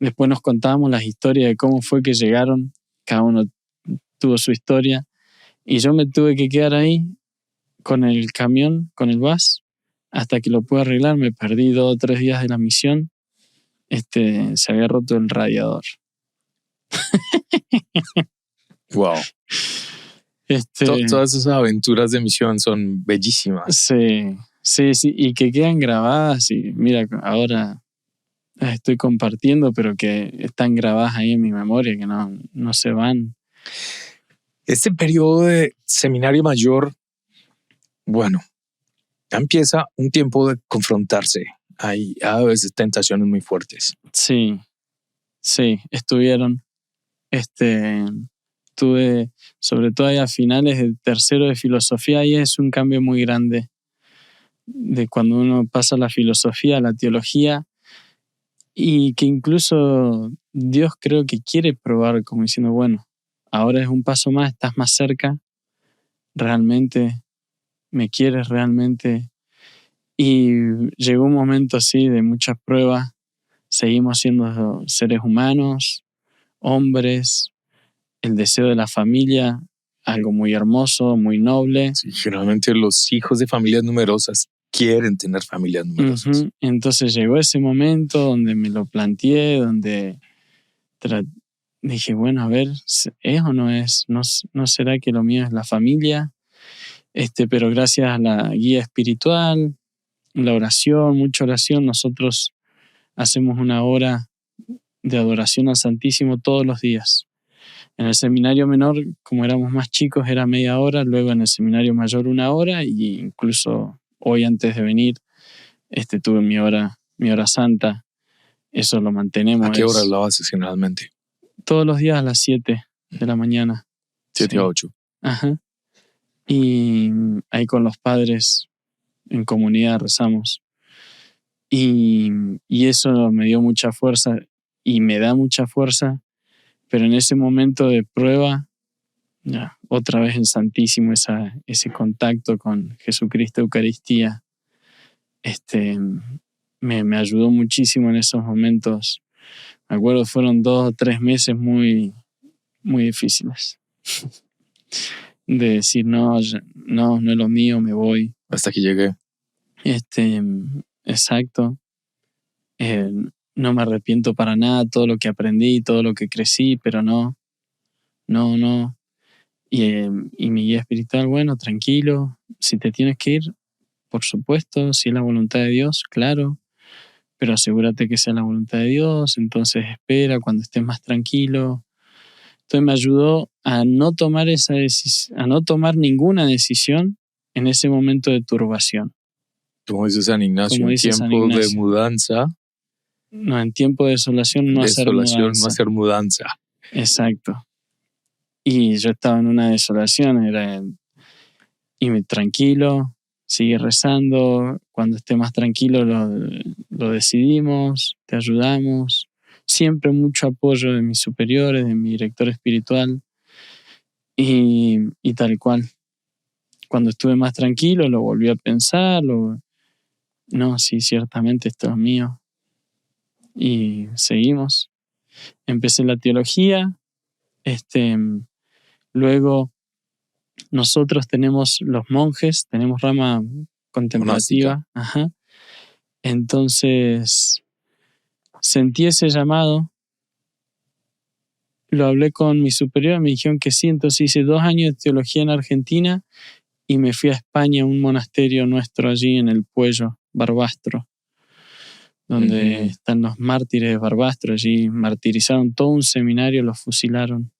Después nos contábamos las historias de cómo fue que llegaron, cada uno tuvo su historia, Y yo me tuve que quedar ahí con el camión, con el bus, hasta que lo pude arreglar. Me perdí 2 o 3 días de la misión. Se había roto el radiador. Wow. Todas esas aventuras de misión son bellísimas. Sí, y que quedan grabadas. Y mira, ahora estoy compartiendo, pero que están grabadas ahí en mi memoria, que no se van. Este periodo de seminario mayor, bueno, ya empieza un tiempo de confrontarse. Hay a veces tentaciones muy fuertes. Sí, estuvieron. Tuve, sobre todo ahí a finales del tercero de filosofía, y es un cambio muy grande de cuando uno pasa la filosofía a la teología, y que incluso Dios creo que quiere probar, como diciendo, bueno, ahora es un paso más, estás más cerca, realmente me quieres realmente. Y llegó un momento así de muchas pruebas. Seguimos siendo seres humanos, hombres, el deseo de la familia, algo muy hermoso, muy noble. Sí, generalmente los hijos de familias numerosas quieren tener familias numerosas. Entonces llegó ese momento donde me lo planteé, donde dije, bueno, a ver, ¿es o no es? ¿No será que lo mío es la familia? Pero gracias a la guía espiritual, la oración, mucha oración, nosotros hacemos una hora de adoración al Santísimo todos los días. En el seminario menor, como éramos más chicos, era media hora, luego en el seminario mayor 1 hora, y incluso hoy antes de venir tuve mi hora santa. Eso lo mantenemos. ¿A qué hora lo haces generalmente? Todos los días a las 7 de la mañana. 7 a 8. Ajá. Y ahí con los padres en comunidad rezamos. Y eso me dio mucha fuerza y me da mucha fuerza, pero en ese momento de prueba, ya, otra vez el Santísimo, ese contacto con Jesucristo, Eucaristía, me ayudó muchísimo en esos momentos. Me acuerdo, fueron 2 o 3 meses muy, muy difíciles. De decir, no es lo mío, me voy. Hasta que llegué. Exacto. No me arrepiento para nada, todo lo que aprendí, todo lo que crecí, pero no. Y mi guía espiritual, bueno, tranquilo, si te tienes que ir, por supuesto, si es la voluntad de Dios, claro, pero asegúrate que sea la voluntad de Dios, entonces espera cuando estés más tranquilo. Entonces me ayudó a no tomar a no tomar ninguna decisión en ese momento de turbación. Como dice San Ignacio, en tiempo de mudanza. No, en tiempo de desolación no hacer mudanza. No hacer mudanza. Exacto. Y yo estaba en una desolación, y tranquilo, sigue rezando, cuando esté más tranquilo lo decidimos, te ayudamos. Siempre mucho apoyo de mis superiores, de mi director espiritual, y tal cual. Cuando estuve más tranquilo lo volví a pensar, no, sí, ciertamente esto es mío. Y seguimos. Empecé la teología, luego nosotros tenemos los monjes, tenemos rama contemplativa. Ajá. Entonces sentí ese llamado, lo hablé con mi superior, me dijeron que sí, entonces hice 2 años de teología en Argentina y me fui a España, a un monasterio nuestro allí en el Puello, Barbastro, donde están los mártires de Barbastro. Allí martirizaron todo un seminario, los fusilaron.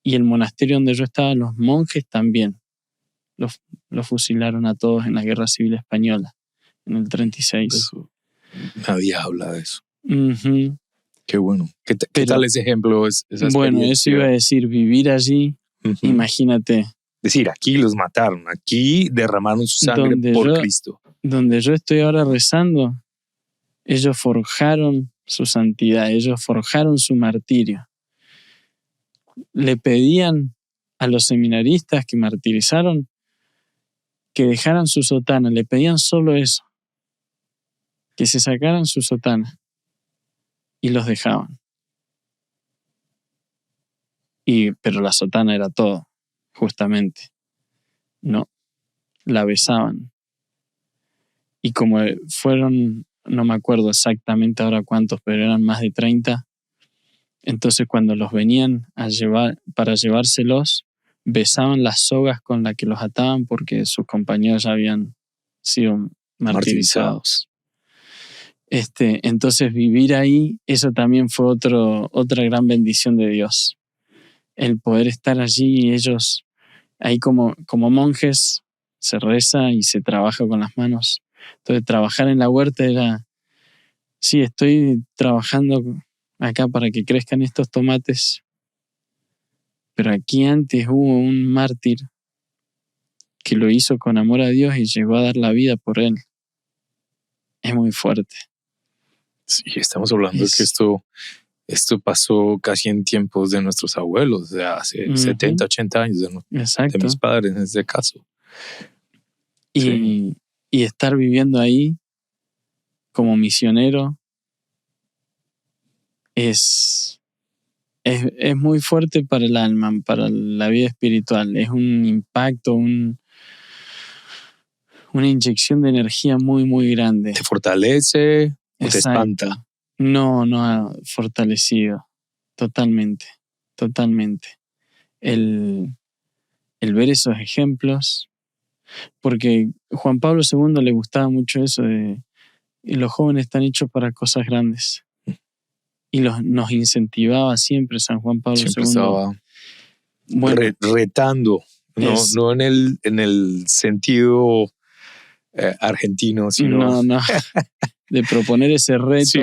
Y el monasterio donde yo estaba, los monjes también los fusilaron a todos en la Guerra Civil Española, en el 36. Eso. Nadie habla de eso. Uh-huh. Qué bueno. ¿Qué tal ese ejemplo? Bueno, eso iba a decir, vivir allí, imagínate. Decir, aquí los mataron, aquí derramaron su sangre por Cristo. Donde yo estoy ahora rezando, ellos forjaron su santidad, ellos forjaron su martirio. Le pedían a los seminaristas que martirizaron que dejaran su sotana, le pedían solo eso, que se sacaran su sotana, y los dejaban. Pero la sotana era todo. justamente. No, la besaban. Y como fueron, no me acuerdo exactamente ahora cuántos, pero eran más de 30, entonces cuando los venían a llevar, para llevárselos, besaban las sogas con las que los ataban porque sus compañeros ya habían sido martirizados. Entonces vivir ahí, eso también fue otra gran bendición de Dios. El poder estar allí y ellos, ahí como monjes, se reza y se trabaja con las manos. Entonces trabajar en la huerta era, sí, estoy trabajando acá para que crezcan estos tomates, pero aquí antes hubo un mártir que lo hizo con amor a Dios y llegó a dar la vida por él. Es muy fuerte. Sí, estamos hablando de que esto pasó casi en tiempos de nuestros abuelos, o sea, hace 70, 80 años de mis padres en este caso. Y estar viviendo ahí como misionero es muy fuerte para el alma, para la vida espiritual. Es un impacto, una inyección de energía muy, muy grande. ¿Te fortalece o te espanta? No, ha fortalecido. Totalmente. El ver esos ejemplos, porque Juan Pablo II le gustaba mucho eso de los jóvenes están hechos para cosas grandes. Y nos incentivaba siempre San Juan Pablo siempre II. Estaba retando, no en el sentido argentino, sino... No, de proponer ese reto, sí,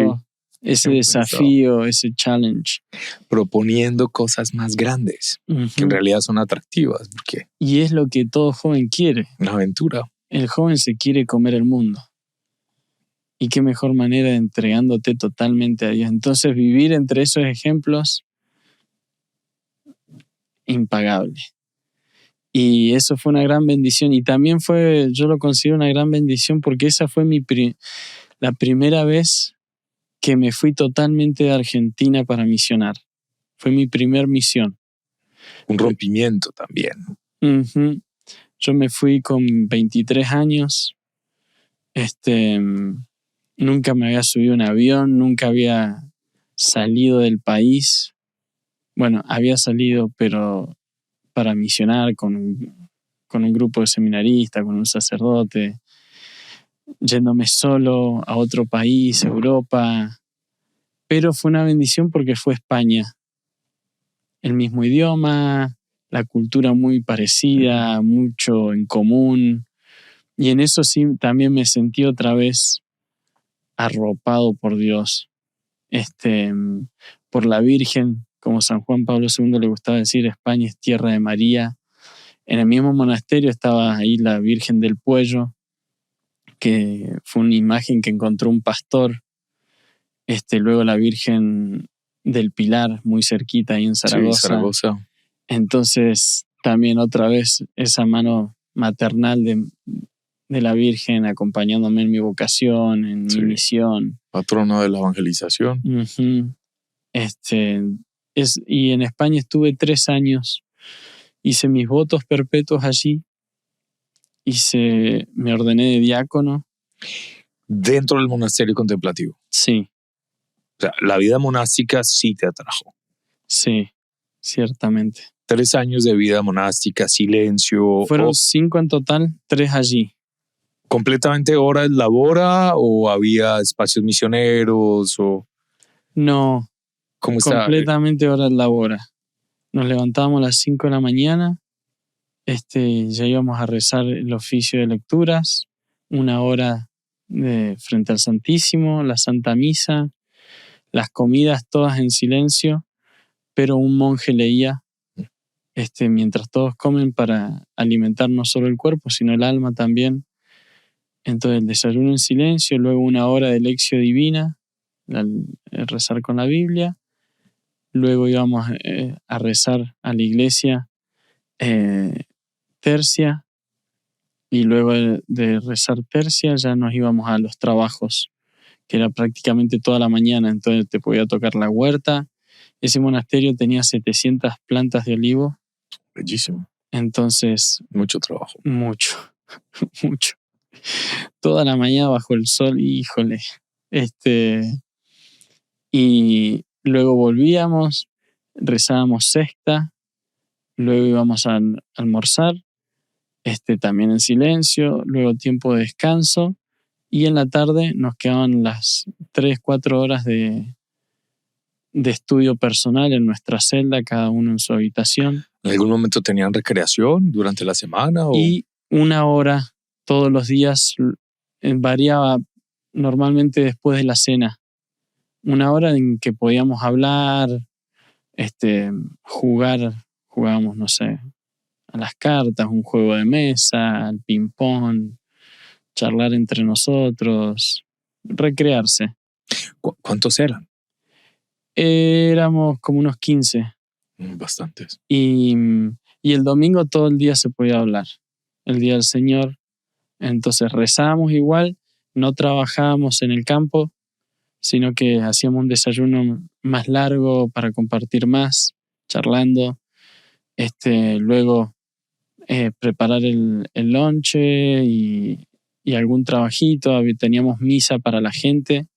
ese desafío, ese challenge. Proponiendo cosas más grandes, que en realidad son atractivas. Y es lo que todo joven quiere. Una aventura. El joven se quiere comer el mundo. Y qué mejor manera de entregándote totalmente a Dios. Entonces vivir entre esos ejemplos, impagable. Y eso fue una gran bendición. Y también yo lo considero una gran bendición porque esa fue la primera vez que me fui totalmente de Argentina para misionar. Fue mi primer misión. Un rompimiento también. Uh-huh. Yo me fui con 23 años. Nunca me había subido a un avión, nunca había salido del país. Bueno, había salido, pero para misionar con un grupo de seminaristas, con un sacerdote, yéndome solo a otro país, Europa. Pero fue una bendición porque fue España. El mismo idioma, la cultura muy parecida, mucho en común. Y en eso sí también me sentí otra vez arropado por Dios. Por la Virgen, como San Juan Pablo II le gustaba decir, España es tierra de María. En el mismo monasterio estaba ahí la Virgen del Puello, que fue una imagen que encontró un pastor. Luego la Virgen del Pilar, muy cerquita ahí en Zaragoza. Sí, Zaragoza. Entonces, también otra vez esa mano maternal de la Virgen acompañándome en mi vocación, en mi misión. Patrona de la evangelización. Uh-huh. Y en España estuve 3 años. Hice mis votos perpetuos allí. Me ordené de diácono. Dentro del monasterio contemplativo. Sí. O sea, la vida monástica sí te atrajo. Sí, ciertamente. 3 años de vida monástica, silencio. Fueron 5 en total, 3 allí. ¿Completamente horas labora o había espacios misioneros? No, ¿Cómo está? Completamente horas labora. Nos levantábamos a las 5 de la mañana, ya íbamos a rezar el oficio de lecturas, 1 hora frente al Santísimo, la Santa Misa, las comidas todas en silencio, pero un monje leía mientras todos comen para alimentar no solo el cuerpo, sino el alma también. Entonces el desayuno en silencio, luego 1 hora de lección divina, rezar con la Biblia, luego íbamos a rezar a la iglesia tercia, y luego de rezar tercia ya nos íbamos a los trabajos, que era prácticamente toda la mañana. Entonces te podía tocar la huerta. Ese monasterio tenía 700 plantas de olivo. Bellísimo. Entonces, Mucho trabajo. mucho, mucho. Toda la mañana bajo el sol, híjole. Y luego volvíamos, rezábamos sexta, luego íbamos a almorzar, también en silencio, luego tiempo de descanso, y en la tarde nos quedaban las 3, 4 horas de estudio personal en nuestra celda, cada uno en su habitación. ¿En algún momento tenían recreación durante la semana? Y 1 hora todos los días, variaba normalmente después de la cena. 1 hora en que podíamos hablar, jugábamos, no sé, a las cartas, un juego de mesa, al ping-pong, charlar entre nosotros, recrearse. ¿Cuántos eran? Éramos como unos 15. Bastantes. Y el domingo todo el día se podía hablar, el día del Señor. Entonces rezábamos igual, no trabajábamos en el campo, sino que hacíamos un desayuno más largo para compartir más, charlando. Luego preparar el lonche y algún trabajito. Teníamos misa para la gente.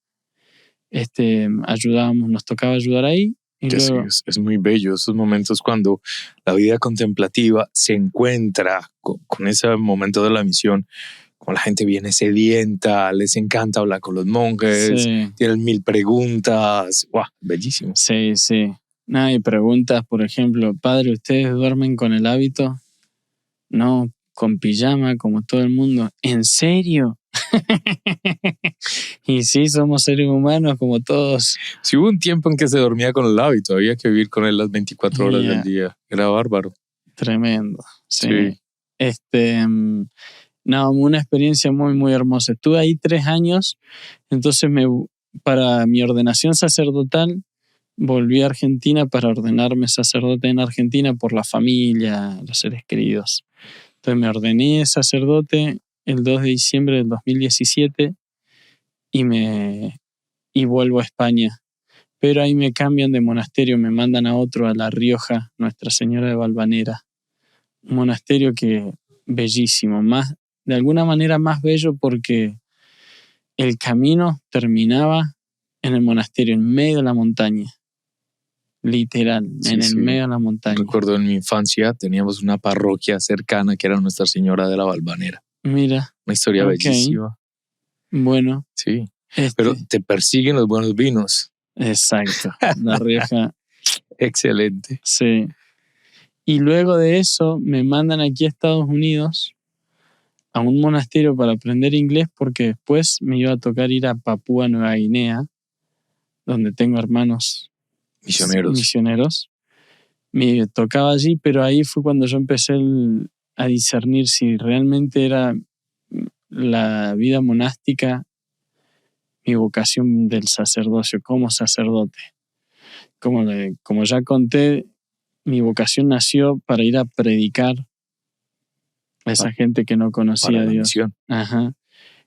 Ayudábamos, nos tocaba ayudar ahí. Y Que luego, sí, es muy bello esos momentos cuando la vida contemplativa se encuentra con ese momento de la misión, como la gente viene sedienta, les encanta hablar con los monjes, sí, tienen 1000 preguntas. ¡Wow! Bellísimo. sí, sí. Nada, y preguntas, por ejemplo, padre, ¿ustedes duermen con el hábito? No, con pijama, como todo el mundo. ¿En serio? Y sí, somos seres humanos como todos. Si hubo un tiempo en que se dormía con el hábito, había que vivir con él las 24 horas Yeah. del día. Era bárbaro. Tremendo. Sí. Sí. No, una experiencia muy, muy hermosa. Estuve ahí 3 años, entonces para mi ordenación sacerdotal volví a Argentina para ordenarme sacerdote en Argentina por la familia, los seres queridos. Entonces me ordené sacerdote el 2 de diciembre del 2017 y vuelvo a España. Pero ahí me cambian de monasterio, me mandan a otro, a La Rioja, Nuestra Señora de Valvanera. Un monasterio que bellísimo, de alguna manera más bello porque el camino terminaba en el monasterio, en medio de la montaña. Literal, Sí, en el sí. medio de la montaña. Recuerdo en mi infancia teníamos una parroquia cercana que era Nuestra Señora de la Valvanera. Mira. Una historia Ok. bellísima. Bueno. Sí. Pero te persiguen los buenos vinos. Exacto. La Rioja. Excelente. Sí. Y luego de eso me mandan aquí a Estados Unidos a un monasterio para aprender inglés porque después me iba a tocar ir a Papúa Nueva Guinea, donde tengo hermanos misioneros. Me tocaba allí, pero ahí fue cuando yo empecé a discernir si realmente era la vida monástica mi vocación del sacerdocio como sacerdote. Como ya conté, mi vocación nació para ir a predicar a esa gente que no conocía a Dios. Misión. Ajá.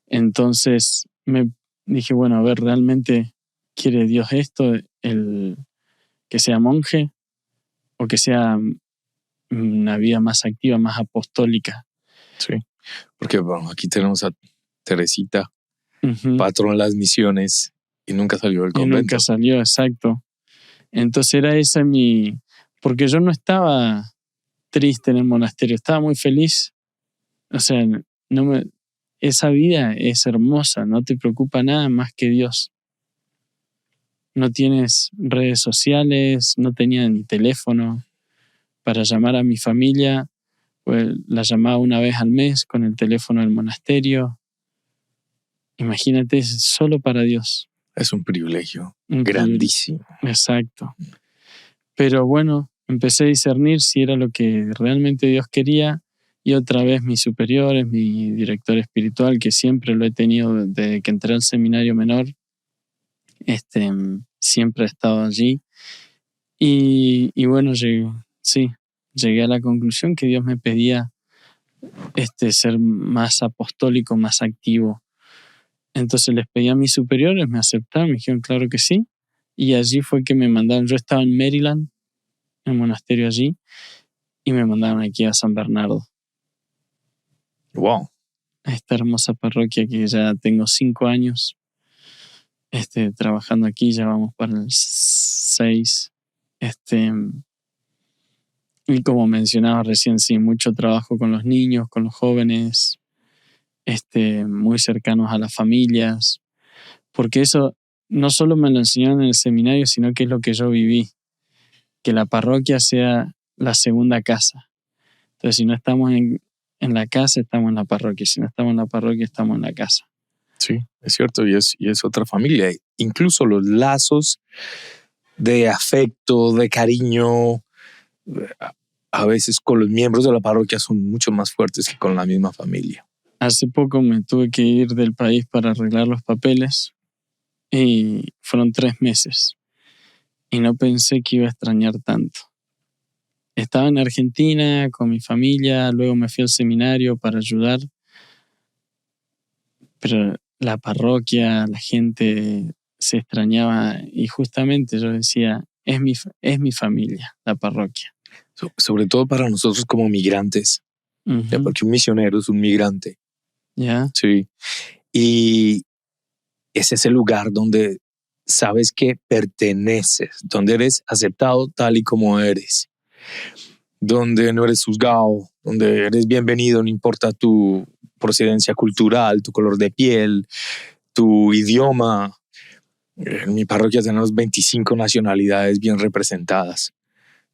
Entonces me dije, bueno, a ver, ¿realmente quiere Dios esto? Que sea monje o que sea una vida más activa, más apostólica. Sí, porque bueno, aquí tenemos a Teresita, Uh-huh. patrón de las misiones, y nunca salió del convento. Y nunca salió, exacto. Entonces era esa porque yo no estaba triste en el monasterio, estaba muy feliz. O sea, esa vida es hermosa, no te preocupa nada más que Dios. No tienes redes sociales, no tenía ni teléfono para llamar a mi familia, pues la llamaba una vez al mes con el teléfono del monasterio. Imagínate, es solo para Dios. Es un privilegio grandísimo. Exacto. Pero bueno, empecé a discernir si era lo que realmente Dios quería y otra vez mis superiores, mi director espiritual, que siempre lo he tenido desde que entré al seminario menor, siempre ha estado allí. Y bueno, llegué a la conclusión que Dios me pedía ser más apostólico, más activo. Entonces les pedí a mis superiores, me aceptaron, me dijeron claro que sí. Y allí fue que me mandaron, yo estaba en Maryland, en el monasterio allí, y me mandaron aquí a San Bernardo, Wow. a esta hermosa parroquia que ya tengo 5 años trabajando aquí, ya vamos para el 6. Y como mencionaba recién, sí, mucho trabajo con los niños, con los jóvenes, muy cercanos a las familias, porque eso no solo me lo enseñaron en el seminario, sino que es lo que yo viví, que la parroquia sea la segunda casa. Entonces, si no estamos en la casa, estamos en la parroquia. Si no estamos en la parroquia, estamos en la casa. Sí, es cierto, y es otra familia. Incluso los lazos de afecto, de cariño, a veces con los miembros de la parroquia son mucho más fuertes que con la misma familia. Hace poco me tuve que ir del país para arreglar los papeles y fueron 3 meses. Y no pensé que iba a extrañar tanto. Estaba en Argentina con mi familia, luego me fui al seminario para ayudar, pero la parroquia, la gente se extrañaba y justamente yo decía, es mi familia, la parroquia. Sobre todo para nosotros como migrantes, Uh-huh. porque un misionero es un migrante. ¿Ya? Sí. Y es ese lugar donde sabes que perteneces, donde eres aceptado tal y como eres, donde no eres juzgado, donde eres bienvenido, no importa tu procedencia cultural, tu color de piel, tu idioma. En mi parroquia tenemos 25 nacionalidades bien representadas.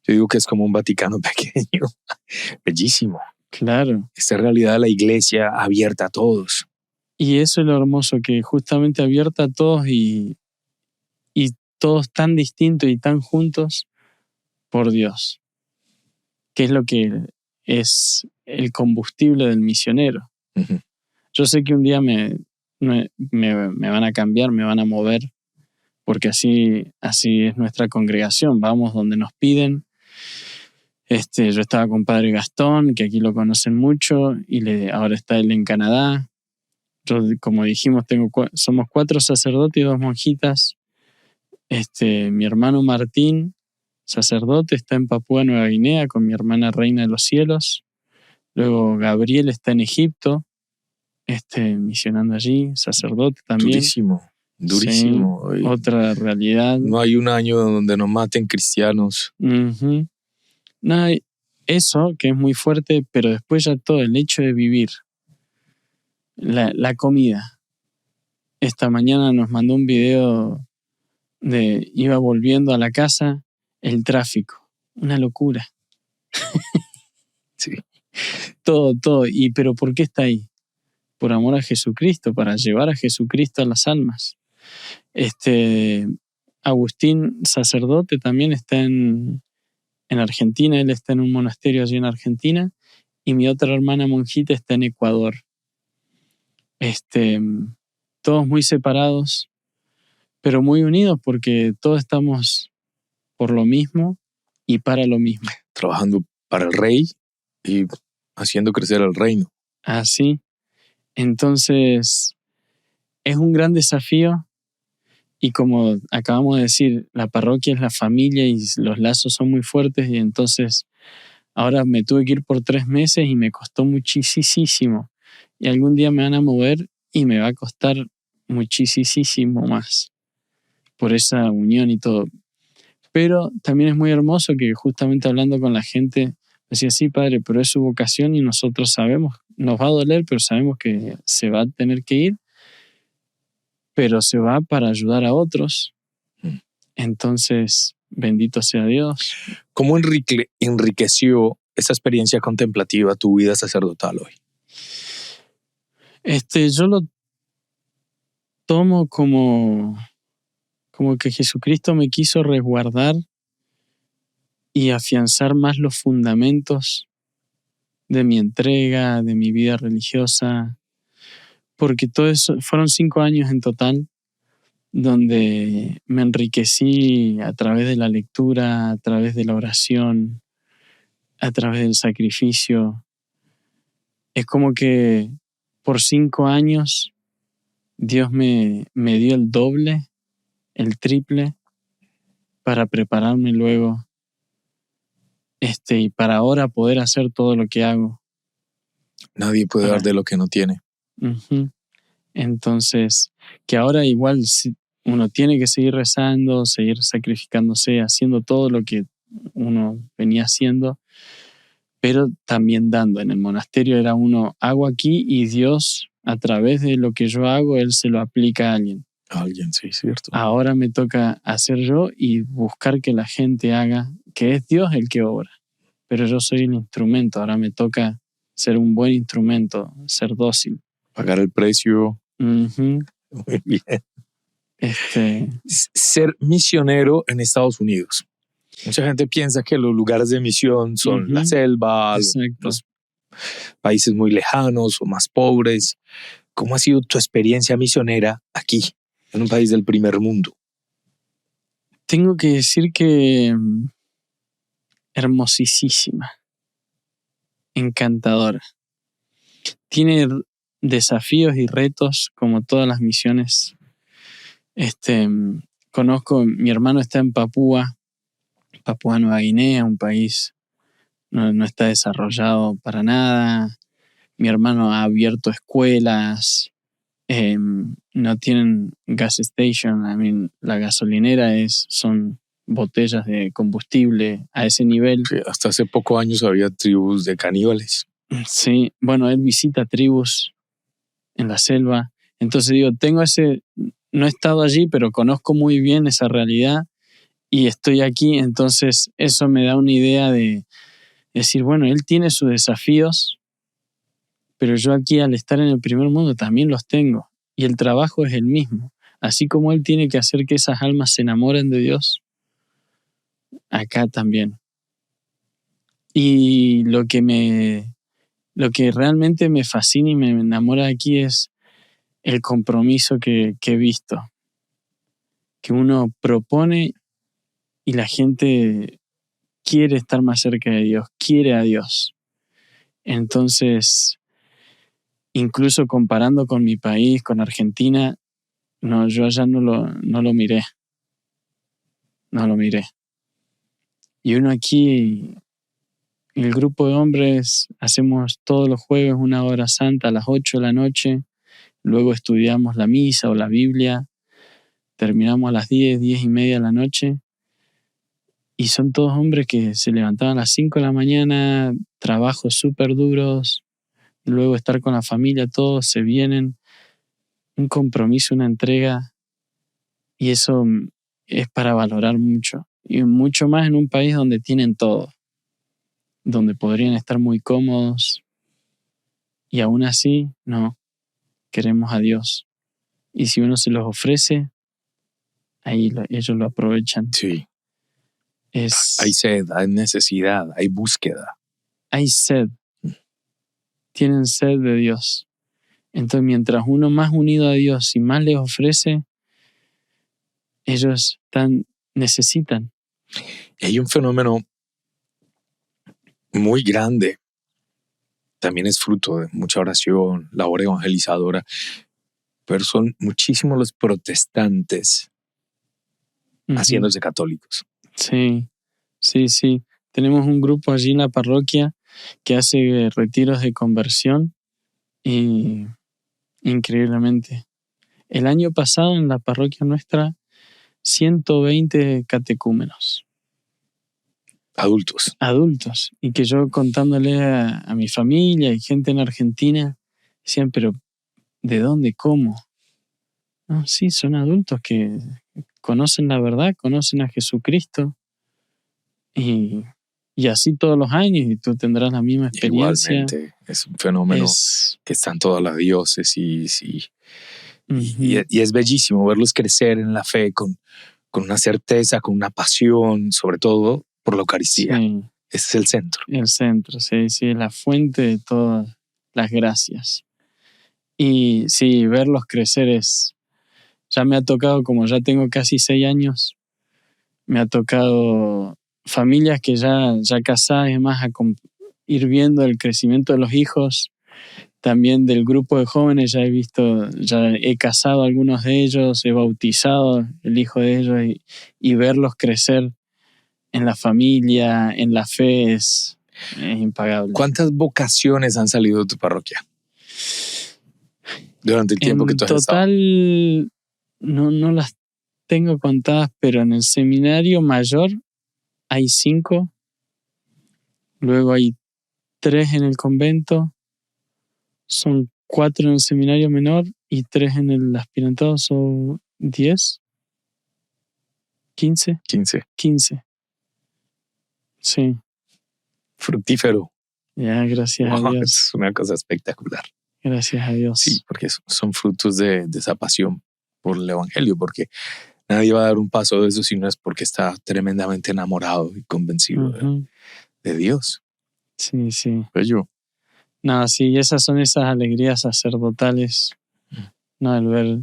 Yo digo que es como un Vaticano pequeño. Bellísimo. Claro. Esta realidad de la iglesia abierta a todos. Y eso es lo hermoso, que justamente abierta a todos y todos tan distintos y tan juntos por Dios, que es lo que es el combustible del misionero. Uh-huh. Yo sé que un día me van a cambiar, me van a mover, porque así es nuestra congregación, vamos donde nos piden. Yo estaba con Padre Gastón, que aquí lo conocen mucho, y ahora está él en Canadá. Yo, como dijimos, somos 4 sacerdotes y 2 monjitas. Mi hermano Martín, sacerdote, está en Papúa Nueva Guinea con mi hermana Reina de los Cielos. Luego Gabriel está en Egipto, misionando allí, sacerdote también. Durísimo. Sí, otra realidad. No hay un año donde no maten cristianos. Uh-huh. No, eso que es muy fuerte, pero después ya todo el hecho de vivir, la comida. Esta mañana nos mandó un video iba volviendo a la casa, el tráfico, una locura. Sí. Todo. Pero ¿por qué está ahí? Por amor a Jesucristo, para llevar a Jesucristo a las almas. Agustín, sacerdote, también está en Argentina, él está en un monasterio allí en Argentina, y mi otra hermana monjita está en Ecuador. Todos muy separados, pero muy unidos porque todos estamos por lo mismo y para lo mismo. Trabajando para el rey y haciendo crecer el reino. Así. Entonces, es un gran desafío y como acabamos de decir, la parroquia es la familia y los lazos son muy fuertes y entonces ahora me tuve que ir por 3 meses y me costó muchísimo. Y algún día me van a mover y me va a costar muchísimo más por esa unión y todo. Pero también es muy hermoso que justamente hablando con la gente, decía, sí, padre, pero es su vocación y nosotros sabemos, nos va a doler, pero sabemos que se va a tener que ir, pero se va para ayudar a otros. Entonces, bendito sea Dios. ¿Cómo enriqueció esa experiencia contemplativa tu vida sacerdotal hoy? Yo lo tomo como que Jesucristo me quiso resguardar y afianzar más los fundamentos de mi entrega, de mi vida religiosa, porque todo eso fueron 5 años en total donde me enriquecí a través de la lectura, a través de la oración, a través del sacrificio. Es como que por 5 años Dios me dio el doble, el triple, para prepararme luego y para ahora poder hacer todo lo que hago. Nadie puede dar de lo que no tiene. Uh-huh. Entonces, que ahora igual uno tiene que seguir rezando, seguir sacrificándose, haciendo todo lo que uno venía haciendo, pero también dando. En el monasterio era uno, hago aquí y Dios, a través de lo que yo hago, Él se lo aplica a alguien. Alguien, sí, cierto. Ahora me toca hacer yo y buscar que la gente haga, que es Dios el que obra. Pero yo soy el instrumento, ahora me toca ser un buen instrumento, ser dócil. Pagar el precio. Uh-huh. Muy bien. Ser misionero en Estados Unidos. Mucha gente piensa que los lugares de misión son Uh-huh. la selva, los países muy lejanos o más pobres. ¿Cómo ha sido tu experiencia misionera aquí, en un país del primer mundo? Tengo que decir que hermosísima, encantadora. Tiene desafíos y retos como todas las misiones. Conozco, mi hermano está en Papúa Nueva Guinea, un país no está desarrollado para nada. Mi hermano ha abierto escuelas, no tienen gas station, la gasolinera son botellas de combustible a ese nivel. Sí, hasta hace pocos años había tribus de caníbales. Sí, bueno, él visita tribus en la selva. Entonces digo, no he estado allí, pero conozco muy bien esa realidad y estoy aquí, entonces eso me da una idea de decir, bueno, él tiene sus desafíos, pero yo aquí al estar en el primer mundo también los tengo y el trabajo es el mismo. Así como él tiene que hacer que esas almas se enamoren de Dios, acá también. Y lo que realmente me fascina y me enamora aquí es el compromiso que he visto, que uno propone y la gente quiere estar más cerca de Dios, quiere a Dios. Entonces, incluso comparando con mi país, con Argentina, no, yo allá no lo miré. No lo miré. Y uno aquí, el grupo de hombres, hacemos todos los jueves una hora santa a las 8 de la noche, luego estudiamos la misa o la Biblia, terminamos a las 10:30 de la noche, y son todos hombres que se levantaban a las 5 de la mañana, trabajos súper duros, luego estar con la familia, todos se vienen, un compromiso, una entrega, y eso es para valorar mucho, y mucho más en un país donde tienen todo, donde podrían estar muy cómodos, y aún así, no, queremos a Dios. Y si uno se los ofrece, ahí ellos lo aprovechan. Sí. Hay sed, hay necesidad, hay búsqueda. Hay sed. Tienen sed de Dios. Entonces, mientras uno más unido a Dios y más les ofrece, ellos necesitan. Y hay un fenómeno muy grande. También es fruto de mucha oración, labor evangelizadora, pero son muchísimos los protestantes haciéndose católicos. Sí. Tenemos un grupo allí en la parroquia que hace retiros de conversión y increíblemente. El año pasado en la parroquia nuestra, 120 catecúmenos. Adultos. Y que yo contándole a mi familia y gente en Argentina, decían, pero ¿de dónde? ¿Cómo? No, sí, son adultos que conocen la verdad, conocen a Jesucristo. Y así todos los años, y tú tendrás la misma experiencia. Igualmente, es un fenómeno que está en todas las diócesis y es bellísimo verlos crecer en la fe con una certeza, con una pasión, sobre todo por la Eucaristía. Sí. Ese es el centro. El centro, sí, es la fuente de todas las gracias. Y sí, verlos crecer ya me ha tocado, como ya tengo casi 6 años, me ha tocado familias que ya casadas y demás, ir viendo el crecimiento de los hijos. También del grupo de jóvenes ya he casado a algunos de ellos, he bautizado el hijo de ellos y verlos crecer en la familia, en la fe, es impagable. ¿Cuántas vocaciones han salido de tu parroquia durante el tiempo que tú has estado? En total, no las tengo contadas, pero en el seminario mayor hay 5, luego hay 3 en el convento, son 4 en el seminario menor y 3 en el aspirantado, son 10, 15, 15. sí. Fructífero. Ya, gracias a Dios. Es una cosa espectacular. Gracias a Dios. Sí, porque son frutos de esa pasión por el evangelio, porque nadie va a dar un paso de eso si no es porque está tremendamente enamorado y convencido de Dios. Sí, sí. Bello. No, sí, esas son esas alegrías sacerdotales. No, el ver,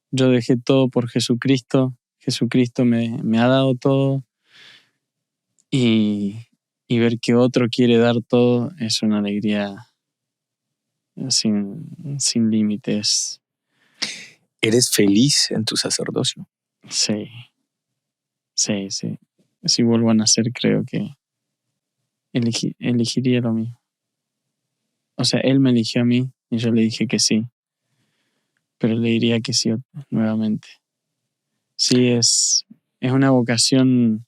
yo dejé todo por Jesucristo, Jesucristo me ha dado todo, y ver que otro quiere dar todo es una alegría sin límites. ¿Eres feliz en tu sacerdocio? Sí. Si vuelvo a nacer, creo que elegiría lo mismo. O sea, él me eligió a mí y yo le dije que sí, pero le diría que sí nuevamente. Sí, es una vocación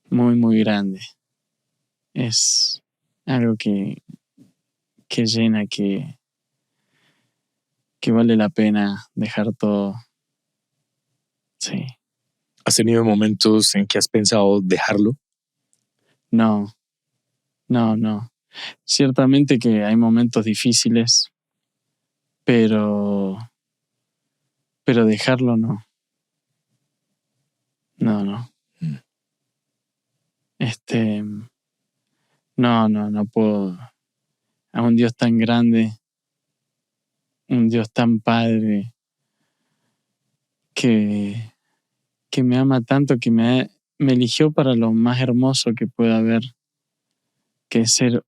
muy, muy grande. Es algo que llena, que vale la pena dejar todo. Sí. ¿Has tenido momentos en que has pensado dejarlo? No. Ciertamente que hay momentos difíciles, pero dejarlo no. No. No puedo. A un Dios tan grande, un Dios tan padre, que me ama tanto, que me eligió para lo más hermoso que pueda haber, que es ser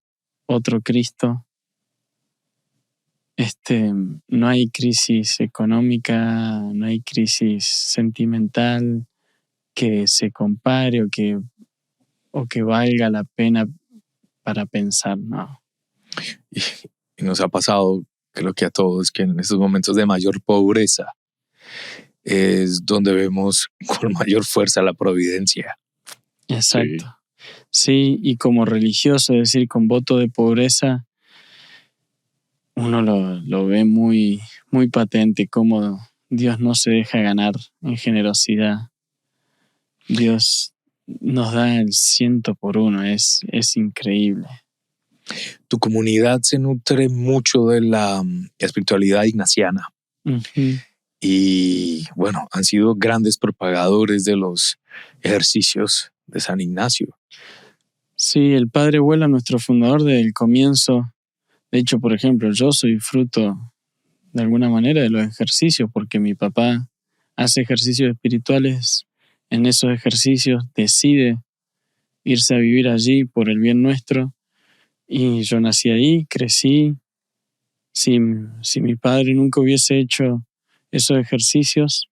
otro Cristo. No hay crisis económica, no hay crisis sentimental que se compare o que valga la pena para pensar, no. Y nos ha pasado, creo que a todos, que en esos momentos de mayor pobreza es donde vemos con mayor fuerza la providencia. Exacto. Sí, y como religioso, es decir, con voto de pobreza, uno lo ve muy, muy patente, cómo Dios no se deja ganar en generosidad. Dios nos da el 100 por 1, es increíble. Tu comunidad se nutre mucho de la espiritualidad ignaciana. Uh-huh. Y bueno, han sido grandes propagadores de los ejercicios de San Ignacio. Sí, el Padre Vuela, nuestro fundador desde el comienzo. De hecho, por ejemplo, yo soy fruto de alguna manera de los ejercicios, porque mi papá hace ejercicios espirituales. En esos ejercicios decide irse a vivir allí por el bien nuestro, y yo nací ahí, crecí. Si mi padre nunca hubiese hecho esos ejercicios,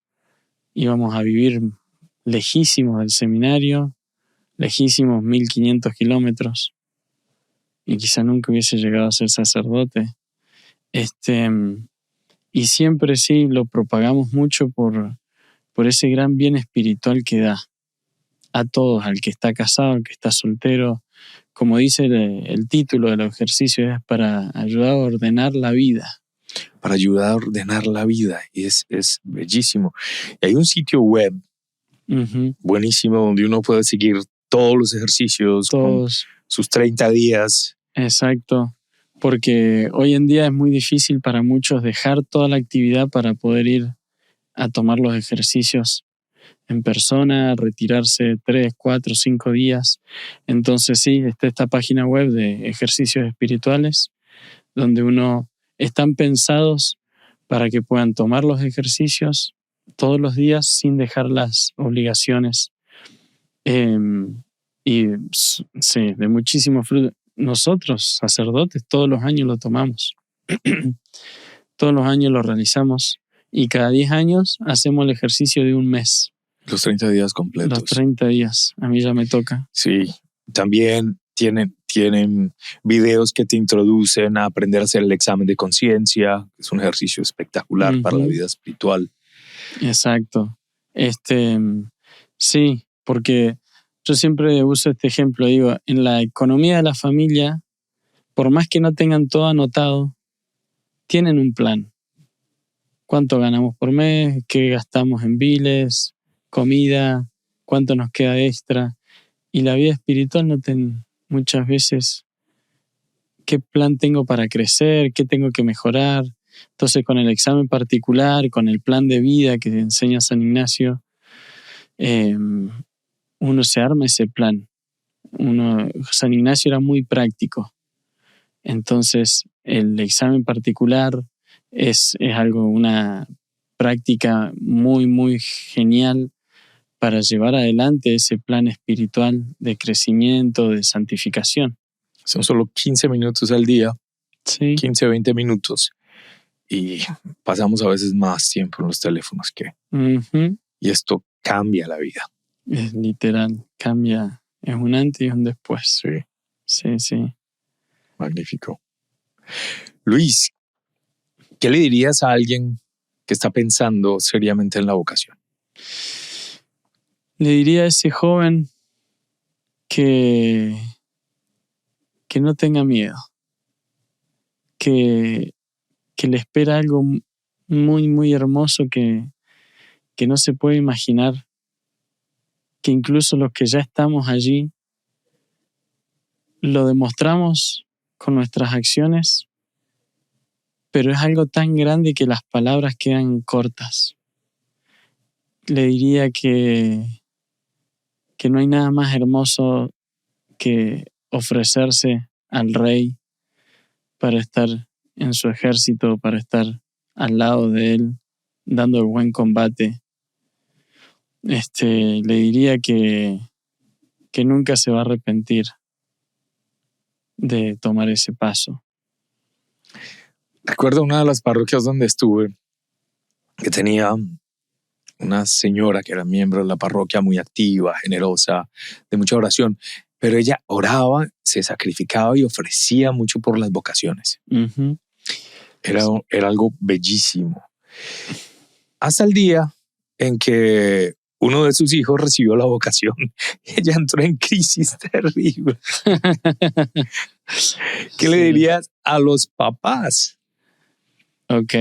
íbamos a vivir lejísimos del seminario, lejísimos 1500 kilómetros, y quizá nunca hubiese llegado a ser sacerdote. Y siempre sí lo propagamos mucho por ese gran bien espiritual que da a todos, al que está casado, al que está soltero. Como dice el título del ejercicio, es para ayudar a ordenar la vida. Para ayudar a ordenar la vida. Y es bellísimo. Y hay un sitio web buenísimo donde uno puede seguir todos los ejercicios, con sus 30 días. Exacto. Porque hoy en día es muy difícil para muchos dejar toda la actividad para poder ir a tomar los ejercicios en persona, retirarse 3, 4, 5 días. Entonces sí, está esta página web de ejercicios espirituales donde están pensados para que puedan tomar los ejercicios todos los días sin dejar las obligaciones. Y sí, de muchísimo fruto. Nosotros, sacerdotes, todos los años lo tomamos. Todos los años lo realizamos, y cada 10 años hacemos el ejercicio de un mes. Los 30 días Los completos. 30 días. A mí ya me toca. Sí, también tienen videos que te introducen a aprender a hacer el examen de conciencia. Es un ejercicio espectacular para la Ujú. vida espiritual. Exacto. Sí, porque yo siempre uso este ejemplo. Digo, en la economía de la familia, por más que no tengan todo anotado, tienen un plan. ¿Cuánto ganamos por mes? ¿Qué gastamos en biles? ¿Comida? ¿Cuánto nos queda extra? Y la vida espiritual no ten muchas veces qué plan tengo para crecer, qué tengo que mejorar. Entonces, con el examen particular, con el plan de vida que enseña San Ignacio, uno se arma ese plan. San Ignacio era muy práctico. Entonces, el examen particular es algo, una práctica muy, muy genial para llevar adelante ese plan espiritual de crecimiento, de santificación. Son solo 15 minutos al día, Sí. 15, 20 minutos. Y pasamos a veces más tiempo en los teléfonos que... Ujú. Y esto cambia la vida. Es literal, cambia, es un antes y un después. Sí, Sí, sí. magnífico. Luis, ¿qué le dirías a alguien que está pensando seriamente en la vocación? Le diría a ese joven que no tenga miedo, que le espera algo muy, muy hermoso que no se puede imaginar, que incluso los que ya estamos allí lo demostramos con nuestras acciones, pero es algo tan grande que las palabras quedan cortas. Le diría que no hay nada más hermoso que ofrecerse al Rey para estar en su ejército, para estar al lado de él, dando el buen combate. Le diría que nunca se va a arrepentir de tomar ese paso. Recuerdo una de las parroquias donde estuve que tenía una señora que era miembro de la parroquia, muy activa, generosa, de mucha oración, pero ella oraba, se sacrificaba y ofrecía mucho por las vocaciones. Uh-huh. Era algo bellísimo. Hasta el día en que uno de sus hijos recibió la vocación, ella entró en crisis terrible. ¿Qué le dirías a los papás? Ok.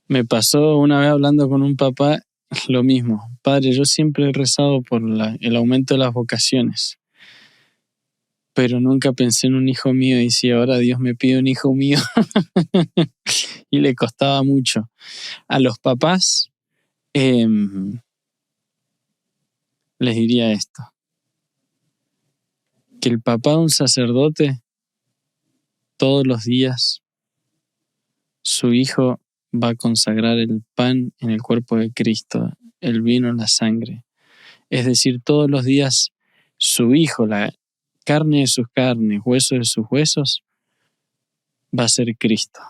Me pasó una vez hablando con un papá lo mismo. Padre, yo siempre he rezado por el aumento de las vocaciones, pero nunca pensé en un hijo mío y si ahora Dios me pide un hijo mío y le costaba mucho. A los papás les diría esto, que el papá de un sacerdote todos los días su hijo va a consagrar el pan en el cuerpo de Cristo, el vino en la sangre. Es decir, todos los días su hijo, la carne de sus carnes, hueso de sus huesos, va a ser Cristo.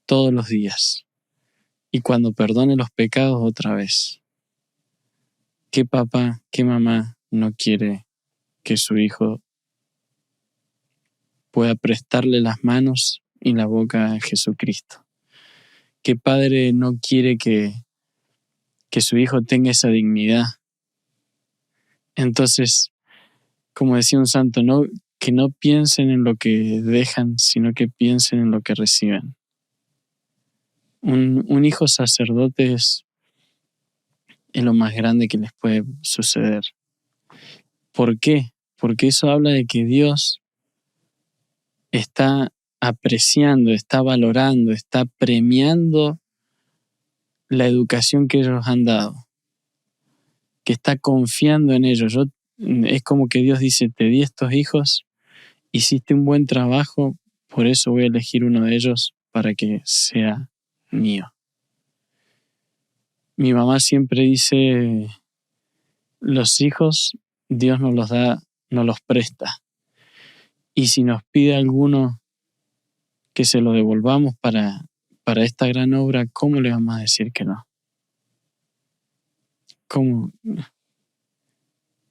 Todos los días. Y cuando perdone los pecados otra vez. ¿Qué papá, qué mamá no quiere que su hijo pueda prestarle las manos y la boca a Jesucristo? ¿Qué padre no quiere que su hijo tenga esa dignidad? Entonces, como decía un santo, que no piensen en lo que dejan, sino que piensen en lo que reciben. Un hijo sacerdote es lo más grande que les puede suceder. ¿Por qué? Porque eso habla de que Dios está apreciando, está valorando, está premiando la educación que ellos han dado, que está confiando en ellos. Es como que Dios dice, te di estos hijos, hiciste un buen trabajo, por eso voy a elegir uno de ellos para que sea mío. Mi mamá siempre dice, los hijos Dios nos los da, nos los presta. Y si nos pide alguno que se lo devolvamos para esta gran obra, ¿cómo le vamos a decir que no? ¿cómo?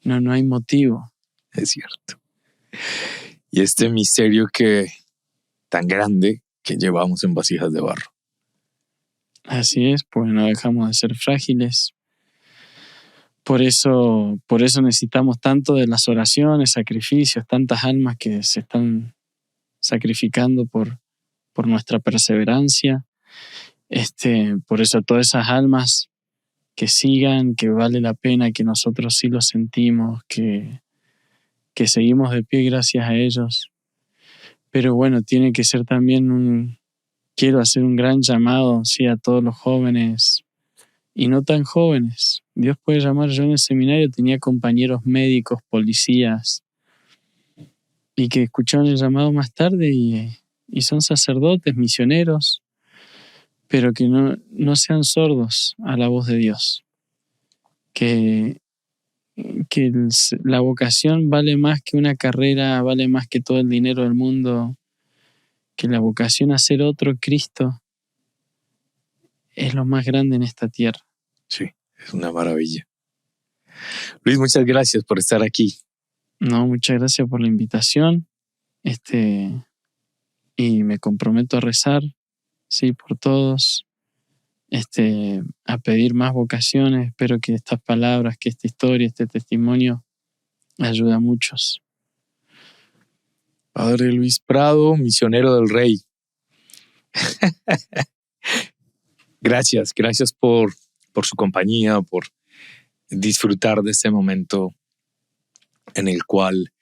No hay motivo. Es cierto. Y este misterio tan grande que llevamos en vasijas de barro. Así es, pues no dejamos de ser frágiles. Por eso necesitamos tanto de las oraciones, sacrificios, tantas almas que se están sacrificando por nuestra perseverancia. Por eso todas esas almas que sigan, que vale la pena, que nosotros sí lo sentimos, que seguimos de pie gracias a ellos. Pero bueno, tiene que ser también quiero hacer un gran llamado, sí, a todos los jóvenes y no tan jóvenes. Dios puede llamar. Yo en el seminario tenía compañeros médicos, policías, y que escucharon el llamado más tarde y son sacerdotes, misioneros, pero que no sean sordos a la voz de Dios. Que la vocación vale más que una carrera, vale más que todo el dinero del mundo, que la vocación a ser otro Cristo es lo más grande en esta tierra. Sí, es una maravilla. Luis, muchas gracias por estar aquí. No, muchas gracias por la invitación. Y me comprometo a rezar, sí, por todos, a pedir más vocaciones. Espero que estas palabras, que esta historia, este testimonio ayude a muchos. Padre Luis Prado, misionero del Rey. Gracias por su compañía, por disfrutar de este momento en el cual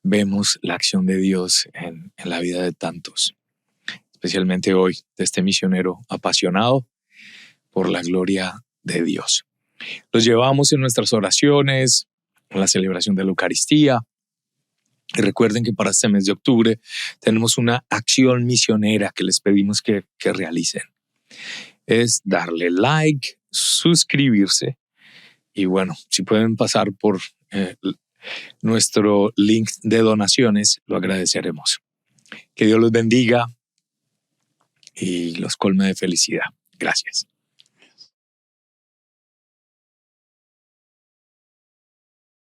vemos la acción de Dios en la vida de tantos, especialmente hoy, de este misionero apasionado por la gloria de Dios. Los llevamos en nuestras oraciones, en la celebración de la Eucaristía. Y recuerden que para este mes de octubre tenemos una acción misionera que les pedimos que realicen. Es darle like, suscribirse y bueno, si pueden pasar por nuestro link de donaciones, lo agradeceremos. Que Dios los bendiga y los colme de felicidad. Gracias.